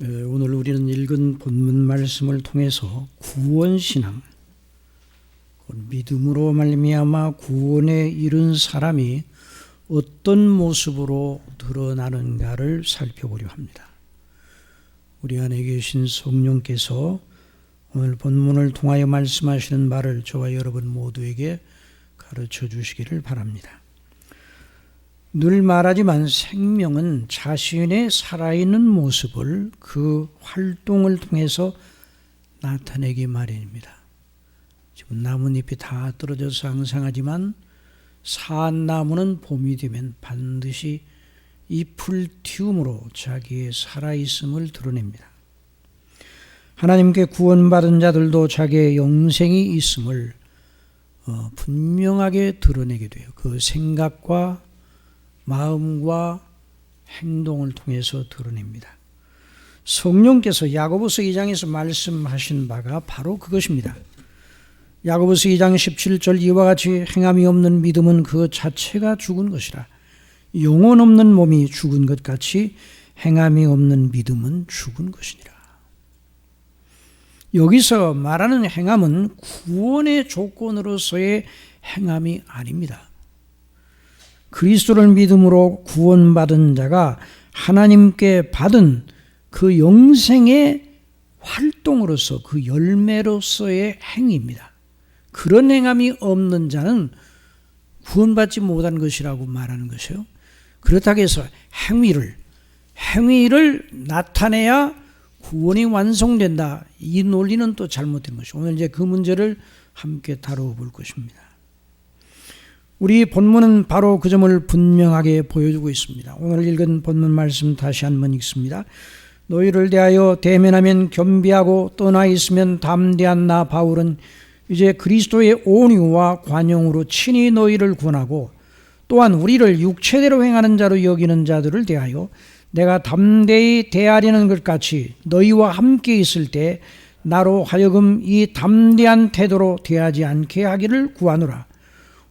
오늘 우리는 읽은 본문 말씀을 통해서 구원신앙, 믿음으로 말미암아 구원에 이른 사람이 어떤 모습으로 드러나는가를 살펴보려 합니다. 우리 안에 계신 성령께서 오늘 본문을 통하여 말씀하시는 말을 저와 여러분 모두에게 가르쳐 주시기를 바랍니다. 늘 말하지만 생명은 자신의 살아있는 모습을 그 활동을 통해서 나타내기 마련입니다. 지금 나뭇잎이 다 떨어져서 앙상하지만 산 나무는 봄이 되면 반드시 잎을 틔움으로 자기의 살아있음을 드러냅니다. 하나님께 구원받은 자들도 자기의 영생이 있음을 분명하게 드러내게 돼요. 그 생각과 마음과 행동을 통해서 드러냅니다. 성령께서 야고보서 2장에서 말씀하신 바가 바로 그것입니다. 야고보서 2장 17절 이와 같이 행함이 없는 믿음은 그 자체가 죽은 것이라. 영혼 없는 몸이 죽은 것 같이 행함이 없는 믿음은 죽은 것이니라. 여기서 말하는 행함은 구원의 조건으로서의 행함이 아닙니다. 그리스도를 믿음으로 구원받은 자가 하나님께 받은 그 영생의 활동으로서 그 열매로서의 행위입니다. 그런 행함이 없는 자는 구원받지 못한 것이라고 말하는 것이요. 그렇다고 해서 행위를 나타내야 구원이 완성된다. 이 논리는 또 잘못된 것이고 오늘 이제 그 문제를 함께 다뤄볼 것입니다. 우리 본문은 바로 그 점을 분명하게 보여주고 있습니다. 오늘 읽은 본문 말씀 다시 한번 읽습니다. 너희를 대하여 대면하면 겸비하고 떠나 있으면 담대한 나 바울은 이제 그리스도의 온유와 관용으로 친히 너희를 구원하고 또한 우리를 육체대로 행하는 자로 여기는 자들을 대하여 내가 담대히 대하려는 것 같이 너희와 함께 있을 때 나로 하여금 이 담대한 태도로 대하지 않게 하기를 구하노라.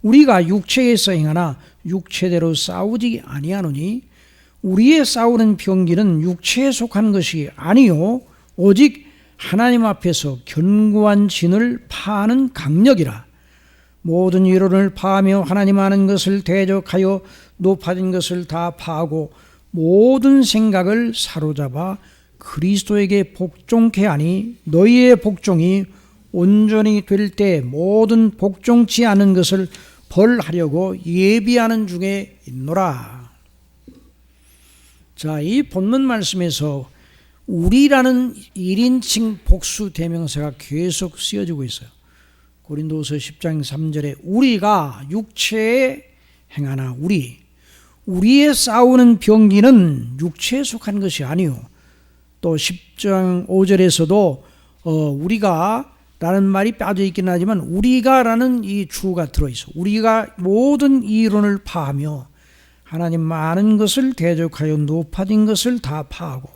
우리가 육체에서 행하나 육체대로 싸우지 아니하노니 우리의 싸우는 병기는 육체에 속한 것이 아니요 오직 하나님 앞에서 견고한 진을 파하는 강력이라. 모든 이론을 파하며 하나님 아는 것을 대적하여 높아진 것을 다 파하고 모든 생각을 사로잡아 그리스도에게 복종케 하니 너희의 복종이 온전히 될 때 모든 복종치 않은 것을 벌하려고 예비하는 중에 있노라. 자, 이 본문 말씀에서 우리라는 1인칭 복수 대명사가 계속 쓰여지고 있어요. 고린도후서 10장 3절에 우리가 육체에 행하나 우리의 싸우는 병기는 육체에 속한 것이 아니요. 또 10장 5절에서도 우리가 라는 말이 빠져 있긴 하지만 우리가 라는 이 주어가 들어있어. 우리가 모든 이론을 파하며 하나님 많은 것을 대적하여 높아진 것을 다 파하고.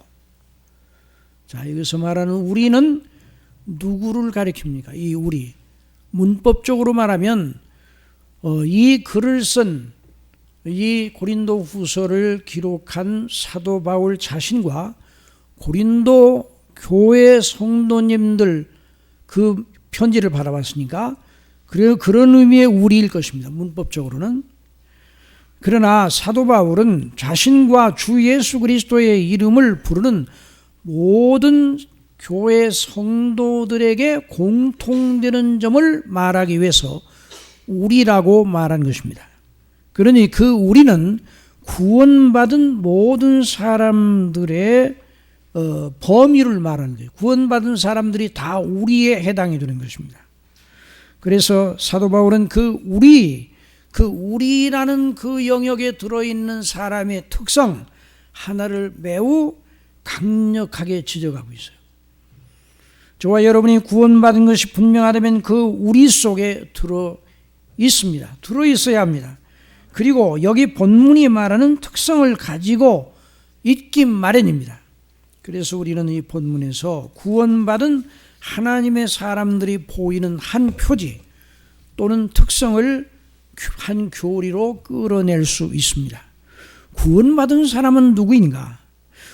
자, 여기서 말하는 우리는 누구를 가리킵니까? 이 우리. 문법적으로 말하면 이 글을 쓴 이 고린도 후서를 기록한 사도 바울 자신과 고린도 교회 성도님들 그 편지를 받아봤으니까 그런 의미의 우리일 것입니다. 문법적으로는. 그러나 사도 바울은 자신과 주 예수 그리스도의 이름을 부르는 모든 교회 성도들에게 공통되는 점을 말하기 위해서 우리라고 말한 것입니다. 그러니 그 우리는 구원받은 모든 사람들의 범위를 말하는 거예요. 구원받은 사람들이 다 우리에 해당이 되는 것입니다. 그래서 사도 바울은 그 우리라는 그 영역에 들어있는 사람의 특성 하나를 매우 강력하게 지적하고 있어요. 저와 여러분이 구원받은 것이 분명하다면 그 우리 속에 들어 있습니다. 들어 있어야 합니다. 그리고 여기 본문이 말하는 특성을 가지고 있기 마련입니다. 그래서 우리는 이 본문에서 구원받은 하나님의 사람들이 보이는 한 표지 또는 특성을 한 교리로 끌어낼 수 있습니다. 구원받은 사람은 누구인가?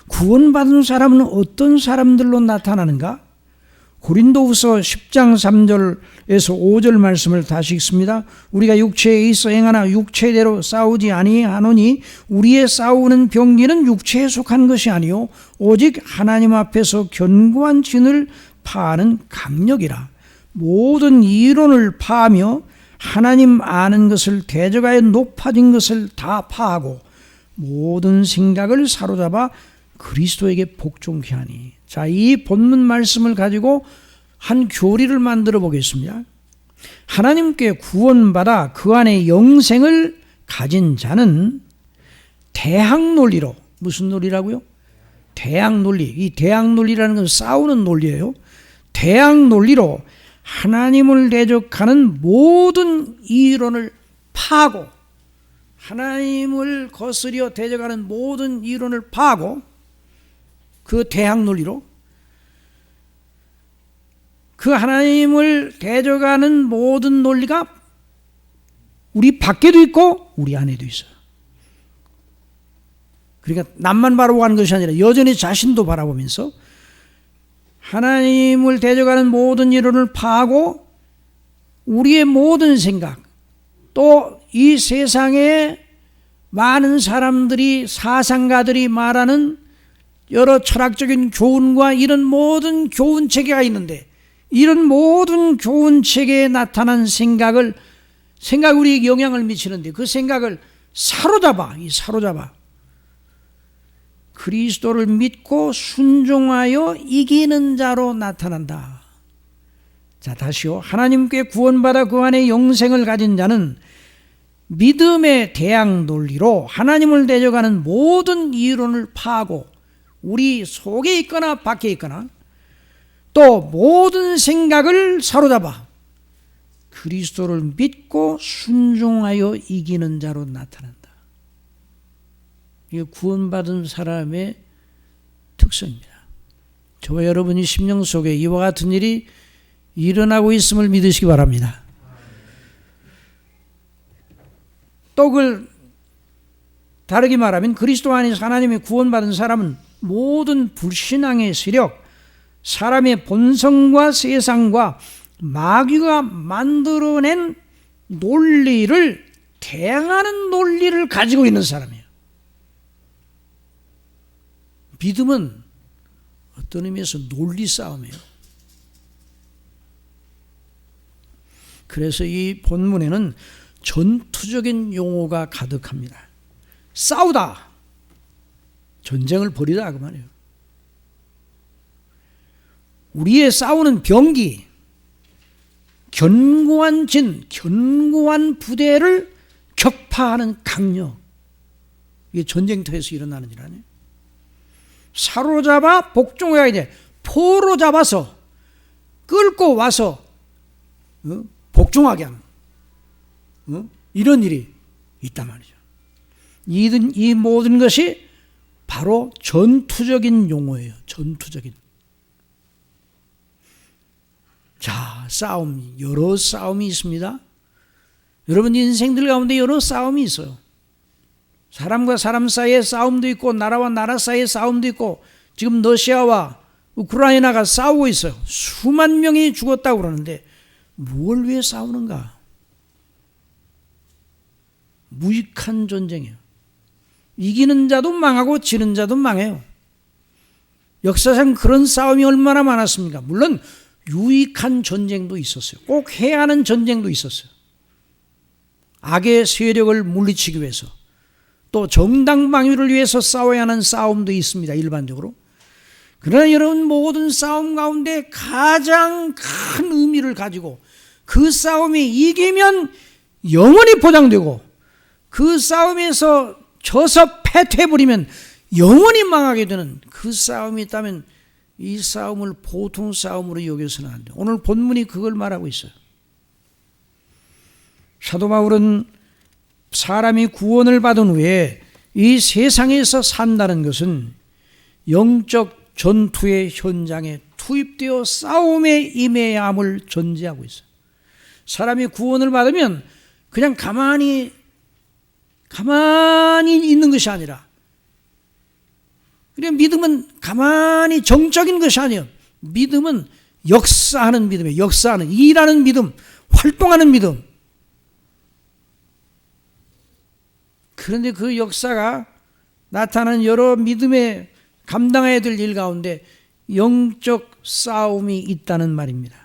구원받은 사람은 어떤 사람들로 나타나는가? 고린도후서 10장 3절에서 5절 말씀을 다시 읽습니다. 우리가 육체에 있어 행하나 육체대로 싸우지 아니하노니 우리의 싸우는 병기는 육체에 속한 것이 아니요 오직 하나님 앞에서 견고한 진을 파하는 강력이라. 모든 이론을 파하며 하나님 아는 것을 대적하여 높아진 것을 다 파하고 모든 생각을 사로잡아 그리스도에게 복종케 하니. 자, 이 본문 말씀을 가지고 한 교리를 만들어 보겠습니다. 하나님께 구원받아 그 안에 영생을 가진 자는 대항 논리로, 무슨 논리라고요? 대항 논리. 이 대항 논리라는 건 싸우는 논리예요. 대항 논리로 하나님을 대적하는 모든 이론을 파고, 하나님을 거스려 대적하는 모든 이론을 파고, 그 대항 논리로 그 하나님을 대적하는 모든 논리가 우리 밖에도 있고 우리 안에도 있어요. 그러니까 남만 바라보고 하는 것이 아니라 여전히 자신도 바라보면서 하나님을 대적하는 모든 이론을 파하고 우리의 모든 생각, 또 이 세상에 많은 사람들이, 사상가들이 말하는 여러 철학적인 교훈과 이런 모든 교훈 체계가 있는데, 이런 모든 교훈 체계에 나타난 생각이 우리에게 영향을 미치는데, 그 생각을 사로잡아 그리스도를 믿고 순종하여 이기는 자로 나타난다. 자, 다시요. 하나님께 구원받아 그 안에 영생을 가진 자는 믿음의 대항 논리로 하나님을 대적하는 모든 이론을 파하고 우리 속에 있거나 밖에 있거나 또 모든 생각을 사로잡아 그리스도를 믿고 순종하여 이기는 자로 나타난다. 이게 구원받은 사람의 특성입니다. 저와 여러분이 심령 속에 이와 같은 일이 일어나고 있음을 믿으시기 바랍니다. 또 그걸 다르게 말하면 그리스도 안에서 하나님의 구원받은 사람은 모든 불신앙의 세력, 사람의 본성과 세상과 마귀가 만들어낸 논리를 대항하는 논리를 가지고 있는 사람이에요. 믿음은 어떤 의미에서 논리 싸움이에요. 그래서 이 본문에는 전투적인 용어가 가득합니다. 싸우다, 전쟁을 벌이다 그 말이에요. 우리의 싸우는 병기, 견고한 진, 견고한 부대를 격파하는 강력, 이게 전쟁터에서 일어나는 일 아니에요. 사로잡아 복종해야 돼. 포로 잡아서 끌고 와서 복종하게 하는 이런 일이 있단 말이죠. 이 모든 것이 바로 전투적인 용어예요. 전투적인. 자, 싸움, 여러 싸움이 있습니다. 여러분 인생들 가운데 여러 싸움이 있어요. 사람과 사람 사이의 싸움도 있고 나라와 나라 사이의 싸움도 있고 지금 러시아와 우크라이나가 싸우고 있어요. 수만 명이 죽었다고 그러는데 뭘 위해 싸우는가? 무익한 전쟁이에요. 이기는 자도 망하고 지는 자도 망해요. 역사상 그런 싸움이 얼마나 많았습니까? 물론 유익한 전쟁도 있었어요. 꼭 해야 하는 전쟁도 있었어요. 악의 세력을 물리치기 위해서, 또 정당 방위를 위해서 싸워야 하는 싸움도 있습니다. 일반적으로. 그러나 여러분, 모든 싸움 가운데 가장 큰 의미를 가지고 그 싸움이 이기면 영원히 보장되고 그 싸움에서 져서 패퇴해버리면 영원히 망하게 되는 그 싸움이 있다면 이 싸움을 보통 싸움으로 여겨서는 안 돼요. 오늘 본문이 그걸 말하고 있어요. 사도 바울은 사람이 구원을 받은 후에 이 세상에서 산다는 것은 영적 전투의 현장에 투입되어 싸움에 임해야 함을 전제하고 있어요. 사람이 구원을 받으면 그냥 가만히 있는 것이 아니라 그러니까 믿음은 가만히 정적인 것이 아니에요. 믿음은 역사하는 믿음이에요. 역사하는, 일하는 믿음, 활동하는 믿음. 그런데 그 역사가 나타나는 여러 믿음에 감당해야 될 일 가운데 영적 싸움이 있다는 말입니다.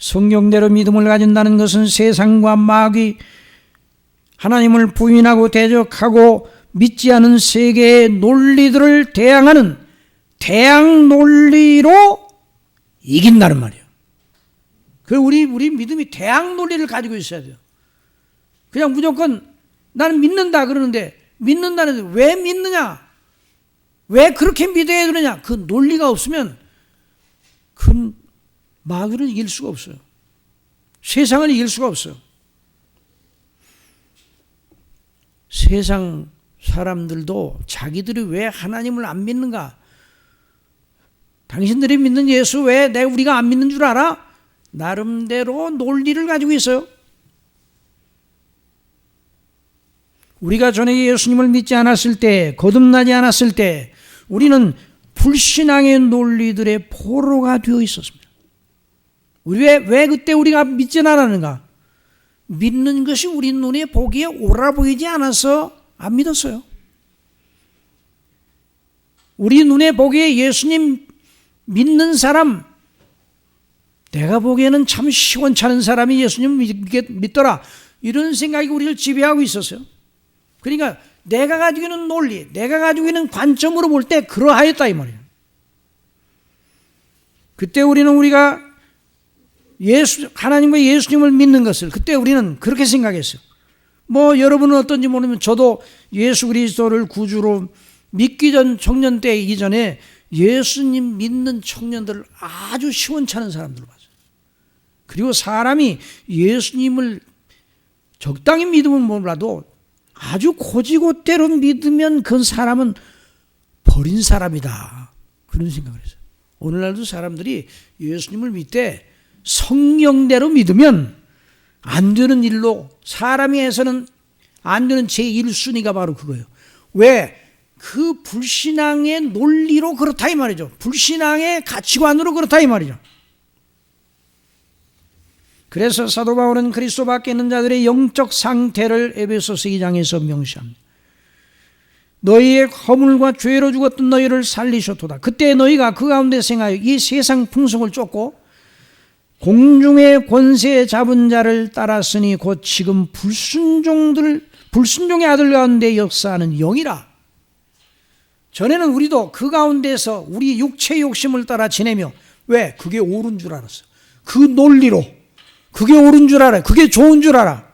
성경대로 믿음을 가진다는 것은 세상과 마귀, 하나님을 부인하고 대적하고 믿지 않은 세계의 논리들을 대항하는 대항 논리로 이긴다는 말이에요. 우리 믿음이 대항 논리를 가지고 있어야 돼요. 그냥 무조건 나는 믿는다 그러는데, 믿는다는데 왜 믿느냐? 왜 그렇게 믿어야 되느냐? 그 논리가 없으면 그 마귀를 이길 수가 없어요. 세상을 이길 수가 없어요. 세상 사람들도 자기들이 왜 하나님을 안 믿는가? 당신들이 믿는 예수 왜 우리가 안 믿는 줄 알아? 나름대로 논리를 가지고 있어요. 우리가 전에 예수님을 믿지 않았을 때, 거듭나지 않았을 때 우리는 불신앙의 논리들의 포로가 되어 있었습니다. 왜 그때 우리가 믿지 않았는가? 믿는 것이 우리 눈에 보기에 옳아 보이지 않아서 안 믿었어요. 우리 눈에 보기에 예수님 믿는 사람, 내가 보기에는 참 시원찮은 사람이 예수님 믿더라, 이런 생각이 우리를 지배하고 있었어요. 그러니까 내가 가지고 있는 논리, 내가 가지고 있는 관점으로 볼 때 그러하였다 이 말이에요. 그때 우리가 하나님과 예수님을 믿는 것을 그때 우리는 그렇게 생각했어요. 여러분은 어떤지 모르면 저도 예수 그리스도를 구주로 믿기 전 청년 때 이전에 예수님 믿는 청년들을 아주 시원찮은 사람들을 봤어요. 그리고 사람이 예수님을 적당히 믿으면 몰라도 아주 고지고대로 믿으면 그 사람은 버린 사람이다, 그런 생각을 했어요. 오늘날도 사람들이 예수님을 믿되 성령대로 믿으면 안 되는 일로, 사람이 해서는 안 되는 제1순위가 바로 그거예요. 왜? 그 불신앙의 논리로 그렇다 이 말이죠. 불신앙의 가치관으로 그렇다 이 말이죠. 그래서 사도 바울은 그리스도 밖에 있는 자들의 영적 상태를 에베소서 2장에서 명시합니다. 너희의 허물과 죄로 죽었던 너희를 살리셨도다. 그때 너희가 그 가운데 생하여 이 세상 풍속을 쫓고 공중의 권세 잡은 자를 따랐으니 곧 지금 불순종의 아들 가운데 역사하는 영이라. 전에는 우리도 그 가운데서 우리 육체의 욕심을 따라 지내며, 왜? 그게 옳은 줄 알았어요. 그 논리로 그게 옳은 줄 알아, 그게 좋은 줄 알아.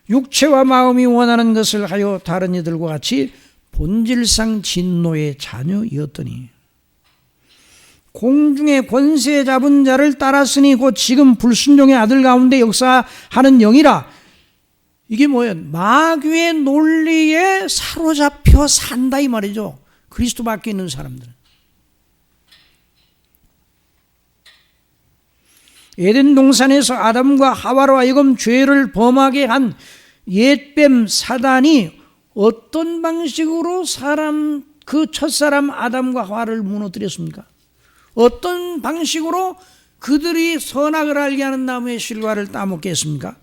육체와 마음이 원하는 것을 하여 다른 이들과 같이 본질상 진노의 자녀이었더니 공중의 권세 잡은 자를 따랐으니 곧 지금 불순종의 아들 가운데 역사하는 영이라. 이게 뭐예요? 마귀의 논리에 사로잡혀 산다 이 말이죠. 그리스도 밖에 있는 사람들은. 에덴 동산에서 아담과 하와로 하여금 죄를 범하게 한 옛뱀 사단이 어떤 방식으로 그 첫사람 아담과 하와를 무너뜨렸습니까? 어떤 방식으로 그들이 선악을 알게 하는 나무의 실과를 따먹게 했습니까?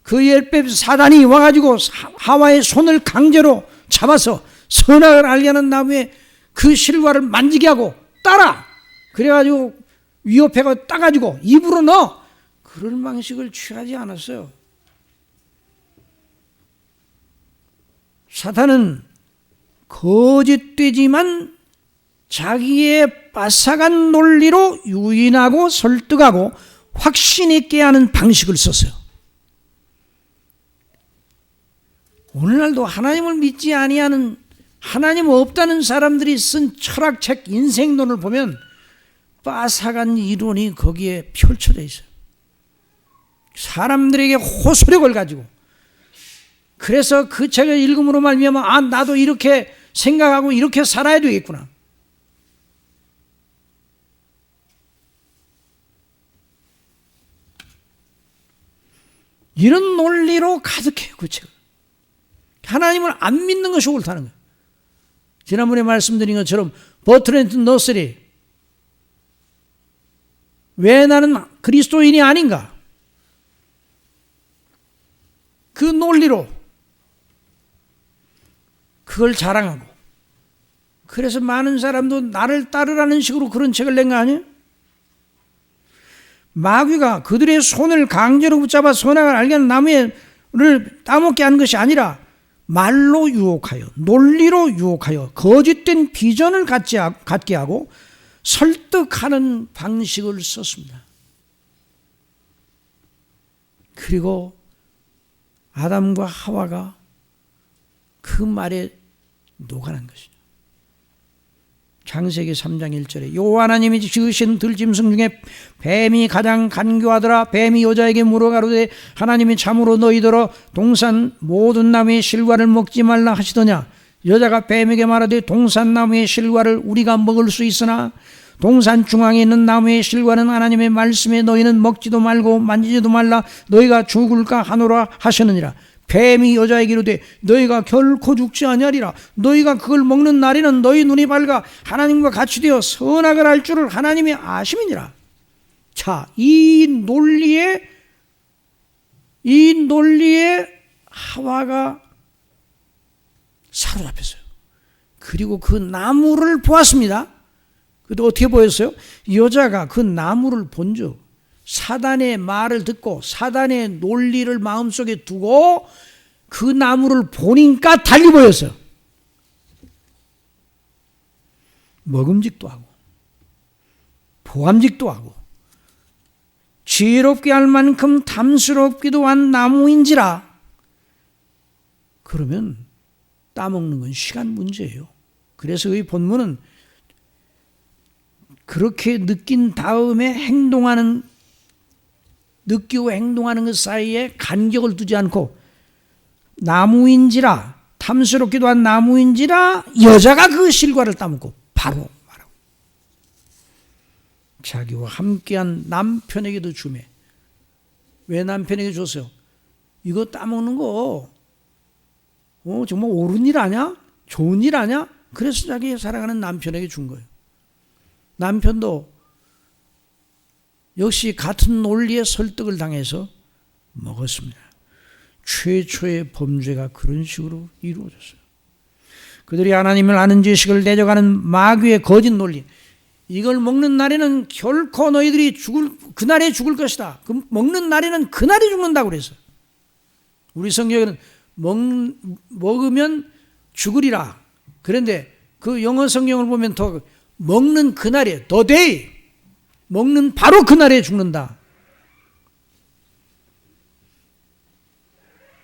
그 옛뱀 사단이 와가지고 하와의 손을 강제로 잡아서 선악을 알게 하는 나무의 그 실과를 만지게 하고 따라, 그래가지고 위협해가 따가지고 입으로 넣어, 그런 방식을 취하지 않았어요. 사탄은 거짓되지만 자기의 빠삭한 논리로 유인하고 설득하고 확신 있게 하는 방식을 썼어요. 오늘날도 하나님을 믿지 아니하는, 하나님 없다는 사람들이 쓴 철학책, 인생론을 보면 빠삭한 이론이 거기에 펼쳐져 있어요. 사람들에게 호소력을 가지고. 그래서 그 책을 읽음으로 말미암아 나도 이렇게 생각하고 이렇게 살아야 되겠구나. 이런 논리로 가득해요, 그 책은. 하나님을 안 믿는 것이 옳다는 거예요. 지난번에 말씀드린 것처럼 버트랜드 너스리, 왜 나는 그리스도인이 아닌가? 그 논리로 그걸 자랑하고, 그래서 많은 사람도 나를 따르라는 식으로 그런 책을 낸 거 아니에요? 마귀가 그들의 손을 강제로 붙잡아 선악을 알게 하는 나무를 따먹게 하는 것이 아니라 말로 유혹하여, 논리로 유혹하여 거짓된 비전을 갖게 하고 설득하는 방식을 썼습니다. 그리고 아담과 하와가 그 말에 녹아난 것이죠. 창세기 3장 1절에 여호와 하나님이 지으신 들짐승 중에 뱀이 가장 간교하더라. 뱀이 여자에게 물어가로되 하나님이 참으로 너희더러 동산 모든 나무의 실과를 먹지 말라 하시더냐. 여자가 뱀에게 말하되 동산 나무의 실과를 우리가 먹을 수 있으나 동산 중앙에 있는 나무의 실과는 하나님의 말씀에 너희는 먹지도 말고 만지지도 말라 너희가 죽을까 하노라 하셨느니라. 뱀이 여자에게 이르되 너희가 결코 죽지 아니하리라. 너희가 그걸 먹는 날에는 너희 눈이 밝아 하나님과 같이 되어 선악을 알 줄을 하나님이 아심이니라. 자, 이 논리에 하와가 사로잡혔어요. 그리고 그 나무를 보았습니다. 그때 어떻게 보였어요? 여자가 그 나무를 본즉 사단의 말을 듣고 사단의 논리를 마음속에 두고 그 나무를 보니까 달리 보였어요. 먹음직도 하고 보암직도 하고 지혜롭게 할 만큼 탐스럽기도 한 나무인지라. 그러면 따먹는 건 시간 문제예요. 그래서 이 본문은 그렇게 느낀 다음에 느끼고 행동하는 것 사이에 간격을 두지 않고 나무인지라, 탐스럽기도 한 나무인지라 여자가 그 실과를 따먹고 바로 말하고 자기와 함께한 남편에게도 주매. 왜 남편에게 줬어요? 이거 따먹는 거 정말 옳은 일 아냐? 좋은 일 아냐? 그래서 자기 사랑하는 남편에게 준 거예요. 남편도 역시 같은 논리에 설득을 당해서 먹었습니다. 최초의 범죄가 그런 식으로 이루어졌어요. 그들이 하나님을 아는 지식을 내려가는 마귀의 거짓 논리, 이걸 먹는 날에는 결코 너희들이 그날에 죽을 것이다. 먹는 날에는 그날이 죽는다고 그랬어요. 우리 성경에는 먹으면 죽으리라. 그런데 그 영어 성경을 보면 더 먹는 그날에 the day, 먹는 바로 그날에 죽는다.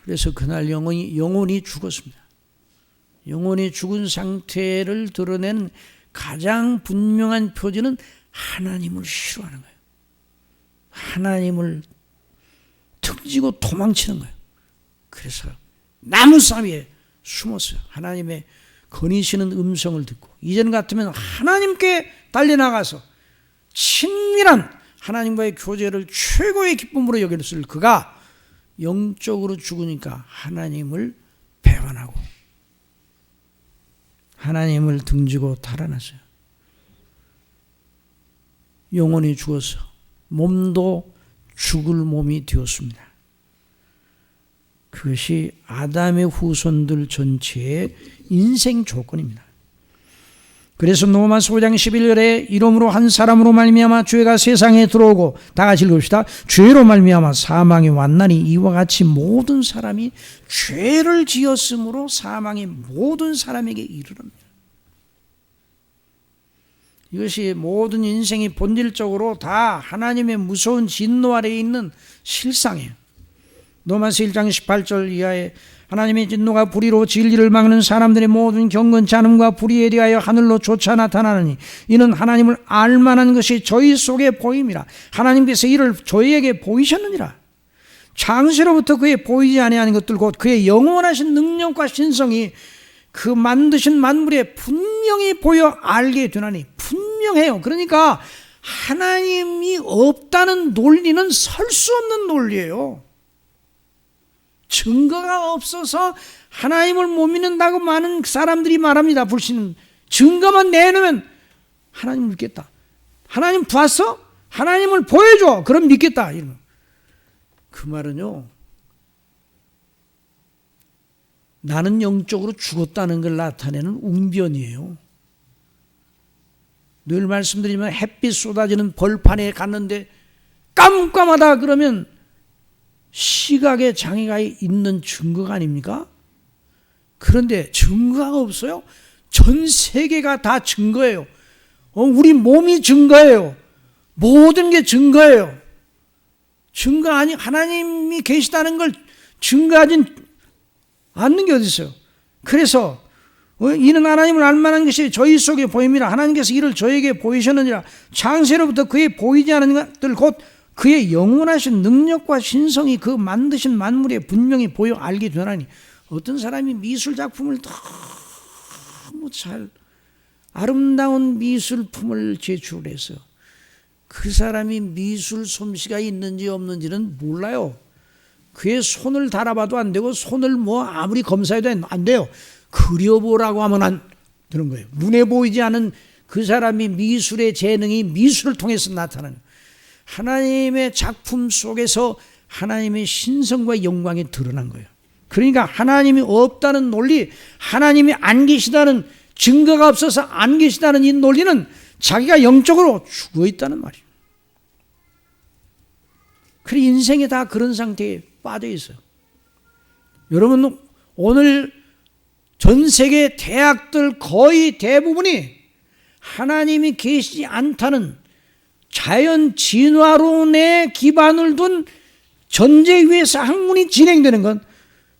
그래서 그날 영혼이 죽었습니다. 영혼이 죽은 상태를 드러낸 가장 분명한 표지는 하나님을 싫어하는 거예요. 하나님을 등지고 도망치는 거예요. 그래서 나무 사이에 숨었어요. 하나님의 거니시는 음성을 듣고, 이전 같으면 하나님께 달려나가서 친밀한 하나님과의 교제를 최고의 기쁨으로 여겼을 그가 영적으로 죽으니까 하나님을 배반하고 하나님을 등지고 달아났어요. 영혼이 죽어서 몸도 죽을 몸이 되었습니다. 그것이 아담의 후손들 전체의 인생 조건입니다. 그래서 로마서 5장 11절에 이러므로 한 사람으로 말미암아 죄가 세상에 들어오고, 다 같이 읽읍시다. 죄로 말미암아 사망이 왔나니 이와 같이 모든 사람이 죄를 지었으므로 사망이 모든 사람에게 이르릅니다. 이것이 모든 인생이 본질적으로 다 하나님의 무서운 진노 아래에 있는 실상이에요. 로마서 1장 18절 이하에 하나님의 진노가 불의로 진리를 막는 사람들의 모든 경건치 않음과 불의에 대하여 하늘로 쫓아 나타나느니 이는 하나님을 알만한 것이 저희 속에 보임이라. 하나님께서 이를 저희에게 보이셨느니라. 창세로부터 그의 보이지 아니하는 것들 곧 그의 영원하신 능력과 신성이 그 만드신 만물에 분명히 보여 알게 되나니. 분명해요. 그러니까 하나님이 없다는 논리는 설 수 없는 논리예요. 증거가 없어서 하나님을 못 믿는다고 많은 사람들이 말합니다. 불신은 증거만 내놓으면 하나님 믿겠다. 하나님 봤어? 하나님을 보여줘. 그럼 믿겠다. 이런. 그 말은요, 나는 영적으로 죽었다는 걸 나타내는 웅변이에요. 늘 말씀드리지만 햇빛 쏟아지는 벌판에 갔는데 깜깜하다 그러면 시각에 장애가 있는 증거가 아닙니까? 그런데 증거가 없어요? 전 세계가 다 증거예요. 우리 몸이 증거예요. 모든 게 증거예요. 증거 아니, 하나님이 계시다는 걸 증거하진 않는 게 어디 있어요? 그래서 이는 하나님을 알만한 것이 저희 속에 보임이라. 하나님께서 이를 저에게 보이셨느니라. 창세로부터 그의 보이지 않은 것들 곧 그의 영원하신 능력과 신성이 그 만드신 만물에 분명히 보여 알게 되나니. 어떤 사람이 미술 작품을 너무 잘 아름다운 미술품을 제출해서 그 사람이 미술 솜씨가 있는지 없는지는 몰라요. 그의 손을 달아봐도 안 되고 손을 뭐 아무리 검사해도 안 돼요. 그려보라고 하면 안 되는 거예요. 눈에 보이지 않은 그 사람이 미술의 재능이 미술을 통해서 나타나는, 하나님의 작품 속에서 하나님의 신성과 영광이 드러난 거예요. 그러니까 하나님이 없다는 논리, 하나님이 안 계시다는 증거가 없어서 안 계시다는 이 논리는 자기가 영적으로 죽어 있다는 말이에요. 그래서 인생이 다 그런 상태에 빠져 있어요. 여러분, 오늘 전 세계 대학들 거의 대부분이 하나님이 계시지 않다는 자연 진화론에 기반을 둔 전제 위에서 학문이 진행되는 건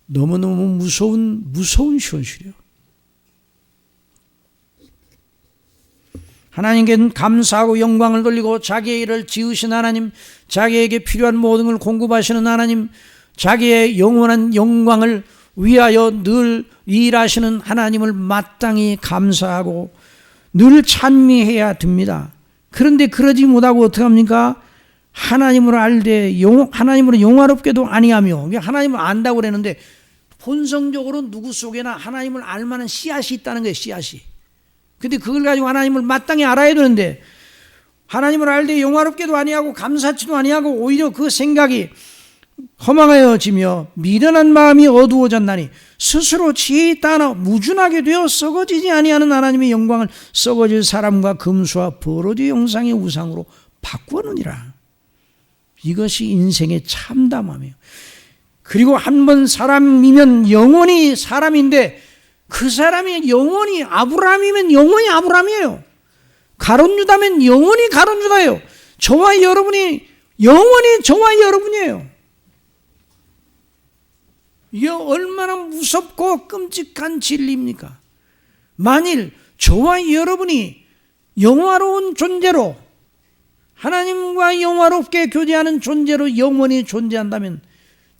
너무너무 무서운 현실이에요. 하나님께는 감사하고 영광을 돌리고 자기의 일을 지으신 하나님, 자기에게 필요한 모든 걸 공급하시는 하나님, 자기의 영원한 영광을 위하여 늘 일하시는 하나님을 마땅히 감사하고 늘 찬미해야 됩니다. 그런데 그러지 못하고 어떻게 합니까? 하나님을 알되 하나님으로 영화롭게도 아니하며, 하나님을 안다고 그랬는데 본성적으로 누구 속에나 하나님을 알만한 씨앗이 있다는 거예요. 씨앗이. 근데 그걸 가지고 하나님을 마땅히 알아야 되는데 하나님을 알되 영화롭게도 아니하고 감사치도 아니하고 오히려 그 생각이 허망하여지며 미련한 마음이 어두워졌나니 스스로 지혜 있다 하나 무준하게 되어 썩어지지 아니하는 하나님의 영광을 썩어질 사람과 금수와 버러지 형상의 우상으로 바꾸느니라. 이것이 인생의 참담함이에요. 그리고 한 번 사람이면 영원히 사람인데 그 사람이 영원히 아브라함이면 영원히 아브라함이에요. 가룟 유다면 영원히 가룟 유다예요. 저와 여러분이 영원히 저와 여러분이에요. 이게 얼마나 무섭고 끔찍한 진리입니까? 만일 저와 여러분이 영화로운 존재로, 하나님과 영화롭게 교제하는 존재로 영원히 존재한다면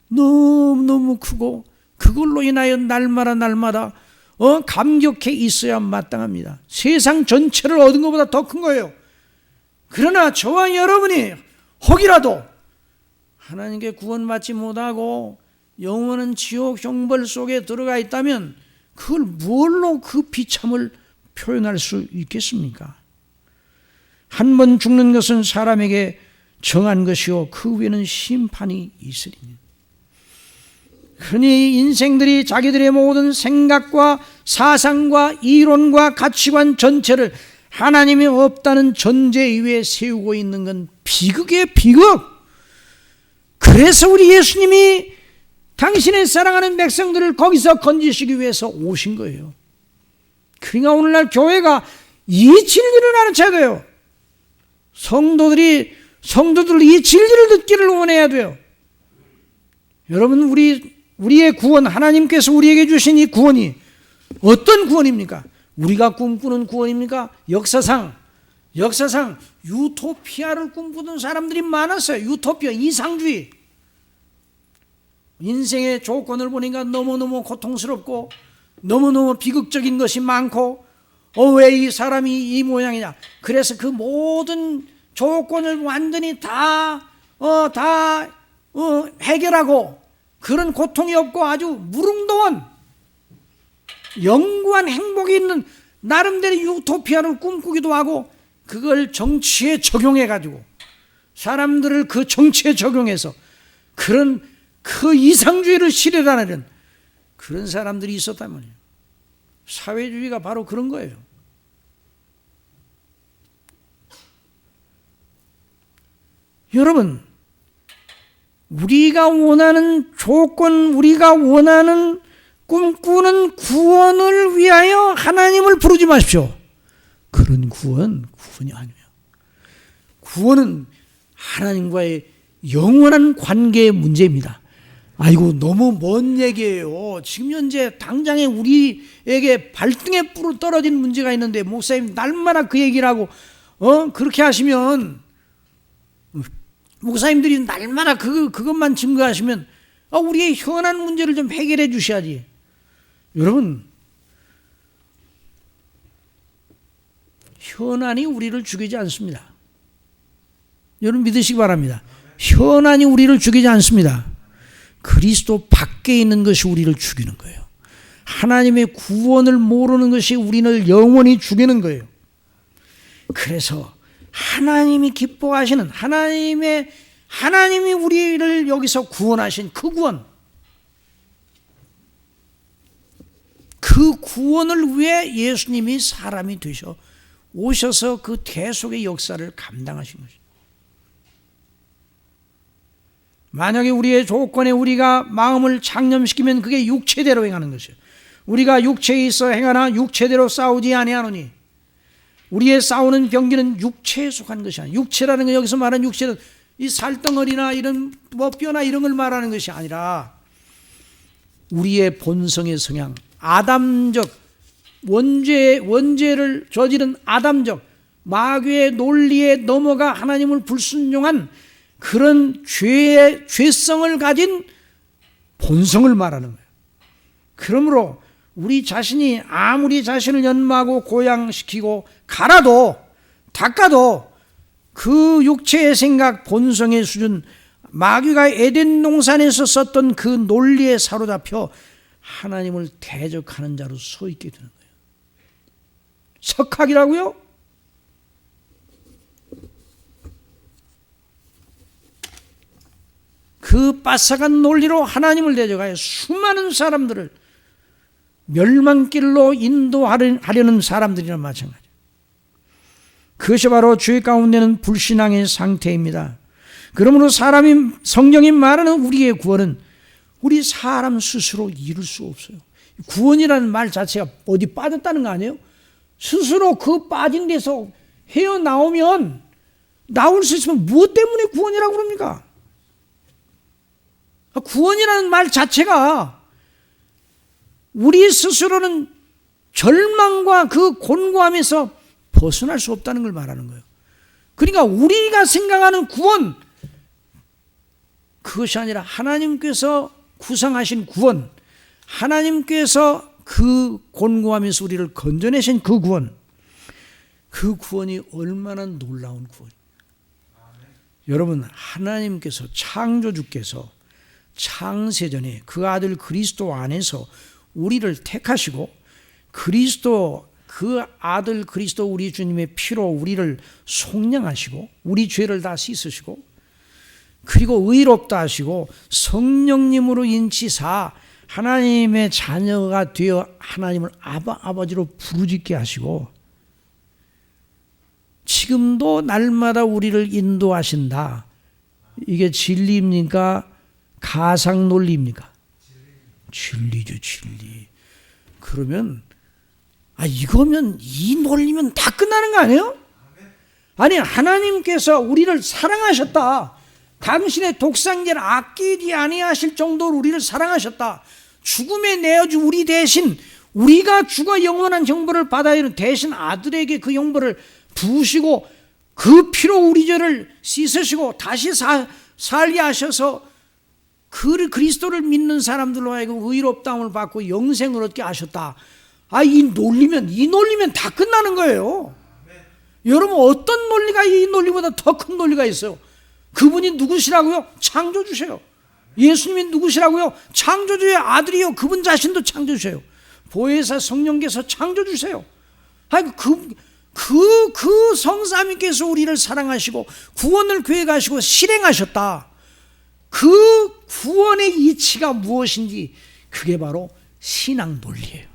너무너무 크고 그걸로 인하여 날마다 감격해 있어야 마땅합니다. 세상 전체를 얻은 것보다 더 큰 거예요. 그러나 저와 여러분이 혹이라도 하나님께 구원받지 못하고 영원한 지옥 형벌 속에 들어가 있다면 그걸 뭘로 그 비참을 표현할 수 있겠습니까? 한 번 죽는 것은 사람에게 정한 것이요 그 후에는 심판이 있으리니. 흔히 인생들이 자기들의 모든 생각과 사상과 이론과 가치관 전체를 하나님이 없다는 전제 위에 세우고 있는 건 비극이에요. 비극. 그래서 우리 예수님이 당신의 사랑하는 백성들을 거기서 건지시기 위해서 오신 거예요. 그러니까 오늘날 교회가 이 진리를 알아채야 돼요. 성도들 이 진리를 듣기를 원해야 돼요. 여러분, 우리의 구원, 하나님께서 우리에게 주신 이 구원이 어떤 구원입니까? 우리가 꿈꾸는 구원입니까? 역사상 유토피아를 꿈꾸던 사람들이 많았어요. 유토피아, 이상주의. 인생의 조건을 보니까 너무너무 고통스럽고 너무너무 비극적인 것이 많고 왜 이 사람이 이 모양이냐. 그래서 그 모든 조건을 완전히 다 해결하고 그런 고통이 없고 아주 무릉도원 영구한 행복이 있는 나름대로 유토피아를 꿈꾸기도 하고 그걸 정치에 적용해 가지고 사람들을 그 정치에 적용해서 그런 그 이상주의를 실현하는 그런 사람들이 있었단 말이에요. 사회주의가 바로 그런 거예요. 여러분, 우리가 원하는 조건, 우리가 원하는 꿈꾸는 구원을 위하여 하나님을 부르지 마십시오. 그런 구원이 아니에요. 구원은 하나님과의 영원한 관계의 문제입니다. 아이고, 너무 먼 얘기예요. 지금 현재 당장에 우리에게 발등에 뿔을 떨어진 문제가 있는데 목사님 날마다 그 얘기를 하고 그렇게 하시면 목사님들이 날마다 그것만 증거하시면 우리의 현안 문제를 좀 해결해 주셔야지. 여러분, 현안이 우리를 죽이지 않습니다. 여러분 믿으시기 바랍니다. 현안이 우리를 죽이지 않습니다. 그리스도 밖에 있는 것이 우리를 죽이는 거예요. 하나님의 구원을 모르는 것이 우리를 영원히 죽이는 거예요. 그래서 하나님이 기뻐하시는 하나님이 우리를 여기서 구원하신 그 구원, 그 구원을 위해 예수님이 사람이 되셔 오셔서 그 대속의 역사를 감당하신 것입니다. 만약에 우리의 조건에 우리가 마음을 창념시키면 그게 육체대로 행하는 것이에요. 우리가 육체에 있어 행하나 육체대로 싸우지 아니하노니. 우리의 싸우는 경기는 육체에 속한 것이 아니에요. 육체라는 건 여기서 말하는 육체는 이 살덩어리나 이런 뼈나 이런 걸 말하는 것이 아니라 우리의 본성의 성향, 아담적 원죄를 저지른 아담적 마귀의 논리에 넘어가 하나님을 불순종한 그런 죄성을 가진 본성을 말하는 거예요. 그러므로 우리 자신이 아무리 자신을 연마하고 고양시키고 갈아도 닦아도 그 육체의 생각 본성의 수준, 마귀가 에덴 동산에서 썼던 그 논리에 사로잡혀 하나님을 대적하는 자로 서 있게 되는 거예요. 석학이라고요? 그 빠삭한 논리로 하나님을 대적하여 수많은 사람들을 멸망길로 인도하려는 사람들이나 마찬가지예요. 그것이 바로 죄 가운데는 불신앙의 상태입니다. 그러므로 성경이 말하는 우리의 구원은 우리 사람 스스로 이룰 수 없어요. 구원이라는 말 자체가 어디 빠졌다는 거 아니에요? 스스로 그 빠진 데서 헤어나오면 나올 수 있으면 무엇 때문에 구원이라고 그럽니까? 구원이라는 말 자체가 우리 스스로는 절망과 그 곤고함에서 벗어날 수 없다는 걸 말하는 거예요. 그러니까 우리가 생각하는 구원, 그것이 아니라 하나님께서 구상하신 구원, 하나님께서 그 곤고함에서 우리를 건져내신 그 구원, 그 구원이 얼마나 놀라운 구원입니까? 여러분, 하나님께서 창조주께서 창세전에 그 아들 그리스도 안에서 우리를 택하시고 그리스도 그 아들 그리스도 우리 주님의 피로 우리를 속량하시고 우리 죄를 다 씻으시고 그리고 의롭다 하시고 성령님으로 인치사 하나님의 자녀가 되어 하나님을 아버지로 부르짖게 하시고 지금도 날마다 우리를 인도하신다. 이게 진리입니까? 가상 논리입니까? 진리죠, 진리. 그러면 이거면 이 논리면 다 끝나는 거 아니에요? 아니, 하나님께서 우리를 사랑하셨다. 당신의 독생자를 아끼지 아니하실 정도로 우리를 사랑하셨다. 죽음에 내어준 우리 대신 우리가 죽어 영원한 형벌을 받아야 하는 대신 아들에게 그 형벌을 부으시고 그 피로 우리 죄를 씻으시고 다시 살게 하셔서 그 그리스도를 믿는 사람들로 하여금 의롭다함을 받고 영생을 얻게 하셨다. 이 논리면 다 끝나는 거예요. 여러분, 어떤 논리가 이 논리보다 더 큰 논리가 있어요? 그분이 누구시라고요? 창조주세요. 예수님이 누구시라고요? 창조주의 아들이요. 그분 자신도 창조주세요. 보혜사 성령께서 창조주세요. 그 성삼위께서 우리를 사랑하시고 구원을 계획하시고 실행하셨다. 그 구원의 이치가 무엇인지 그게 바로 신앙 논리예요.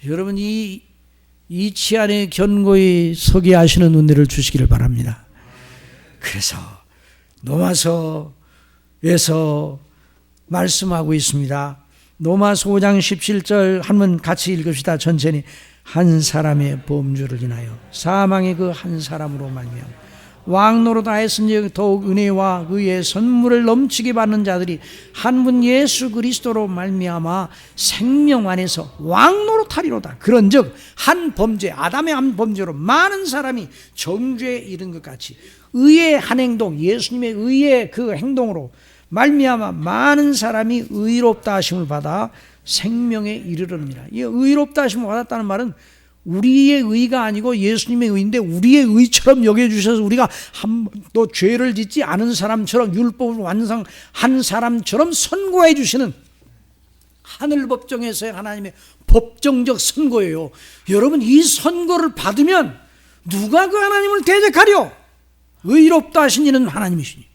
여러분, 이 이치 안에 견고히 서게 하시는 은혜를 주시기를 바랍니다. 그래서 로마서에서 말씀하고 있습니다. 로마서 5장 17절 한번 같이 읽읍시다. 천천히. 한 사람의 범죄를 인하여 사망의 그 한 사람으로 말미암아 왕 노릇하였으니 더욱 은혜와 의의 선물을 넘치게 받는 자들이 한 분 예수 그리스도로 말미암아 생명 안에서 왕 노릇하리로다. 그런즉 한 범죄, 아담의 한 범죄로 많은 사람이 정죄에 이른 것 같이 의의 한 행동, 예수님의 의의 그 행동으로 말미암아 많은 사람이 의롭다 하심을 받아 생명에 이르느니라. 이 의롭다 하심을 받았다는 말은 우리의 의가 아니고 예수님의 의인데 우리의 의처럼 여겨주셔서 우리가 한 번도 죄를 짓지 않은 사람처럼 율법을 완성한 사람처럼 선고해 주시는 하늘 법정에서의 하나님의 법정적 선고예요. 여러분, 이 선고를 받으면 누가 그 하나님을 대적하려? 의롭다 하신 이는 하나님이시니.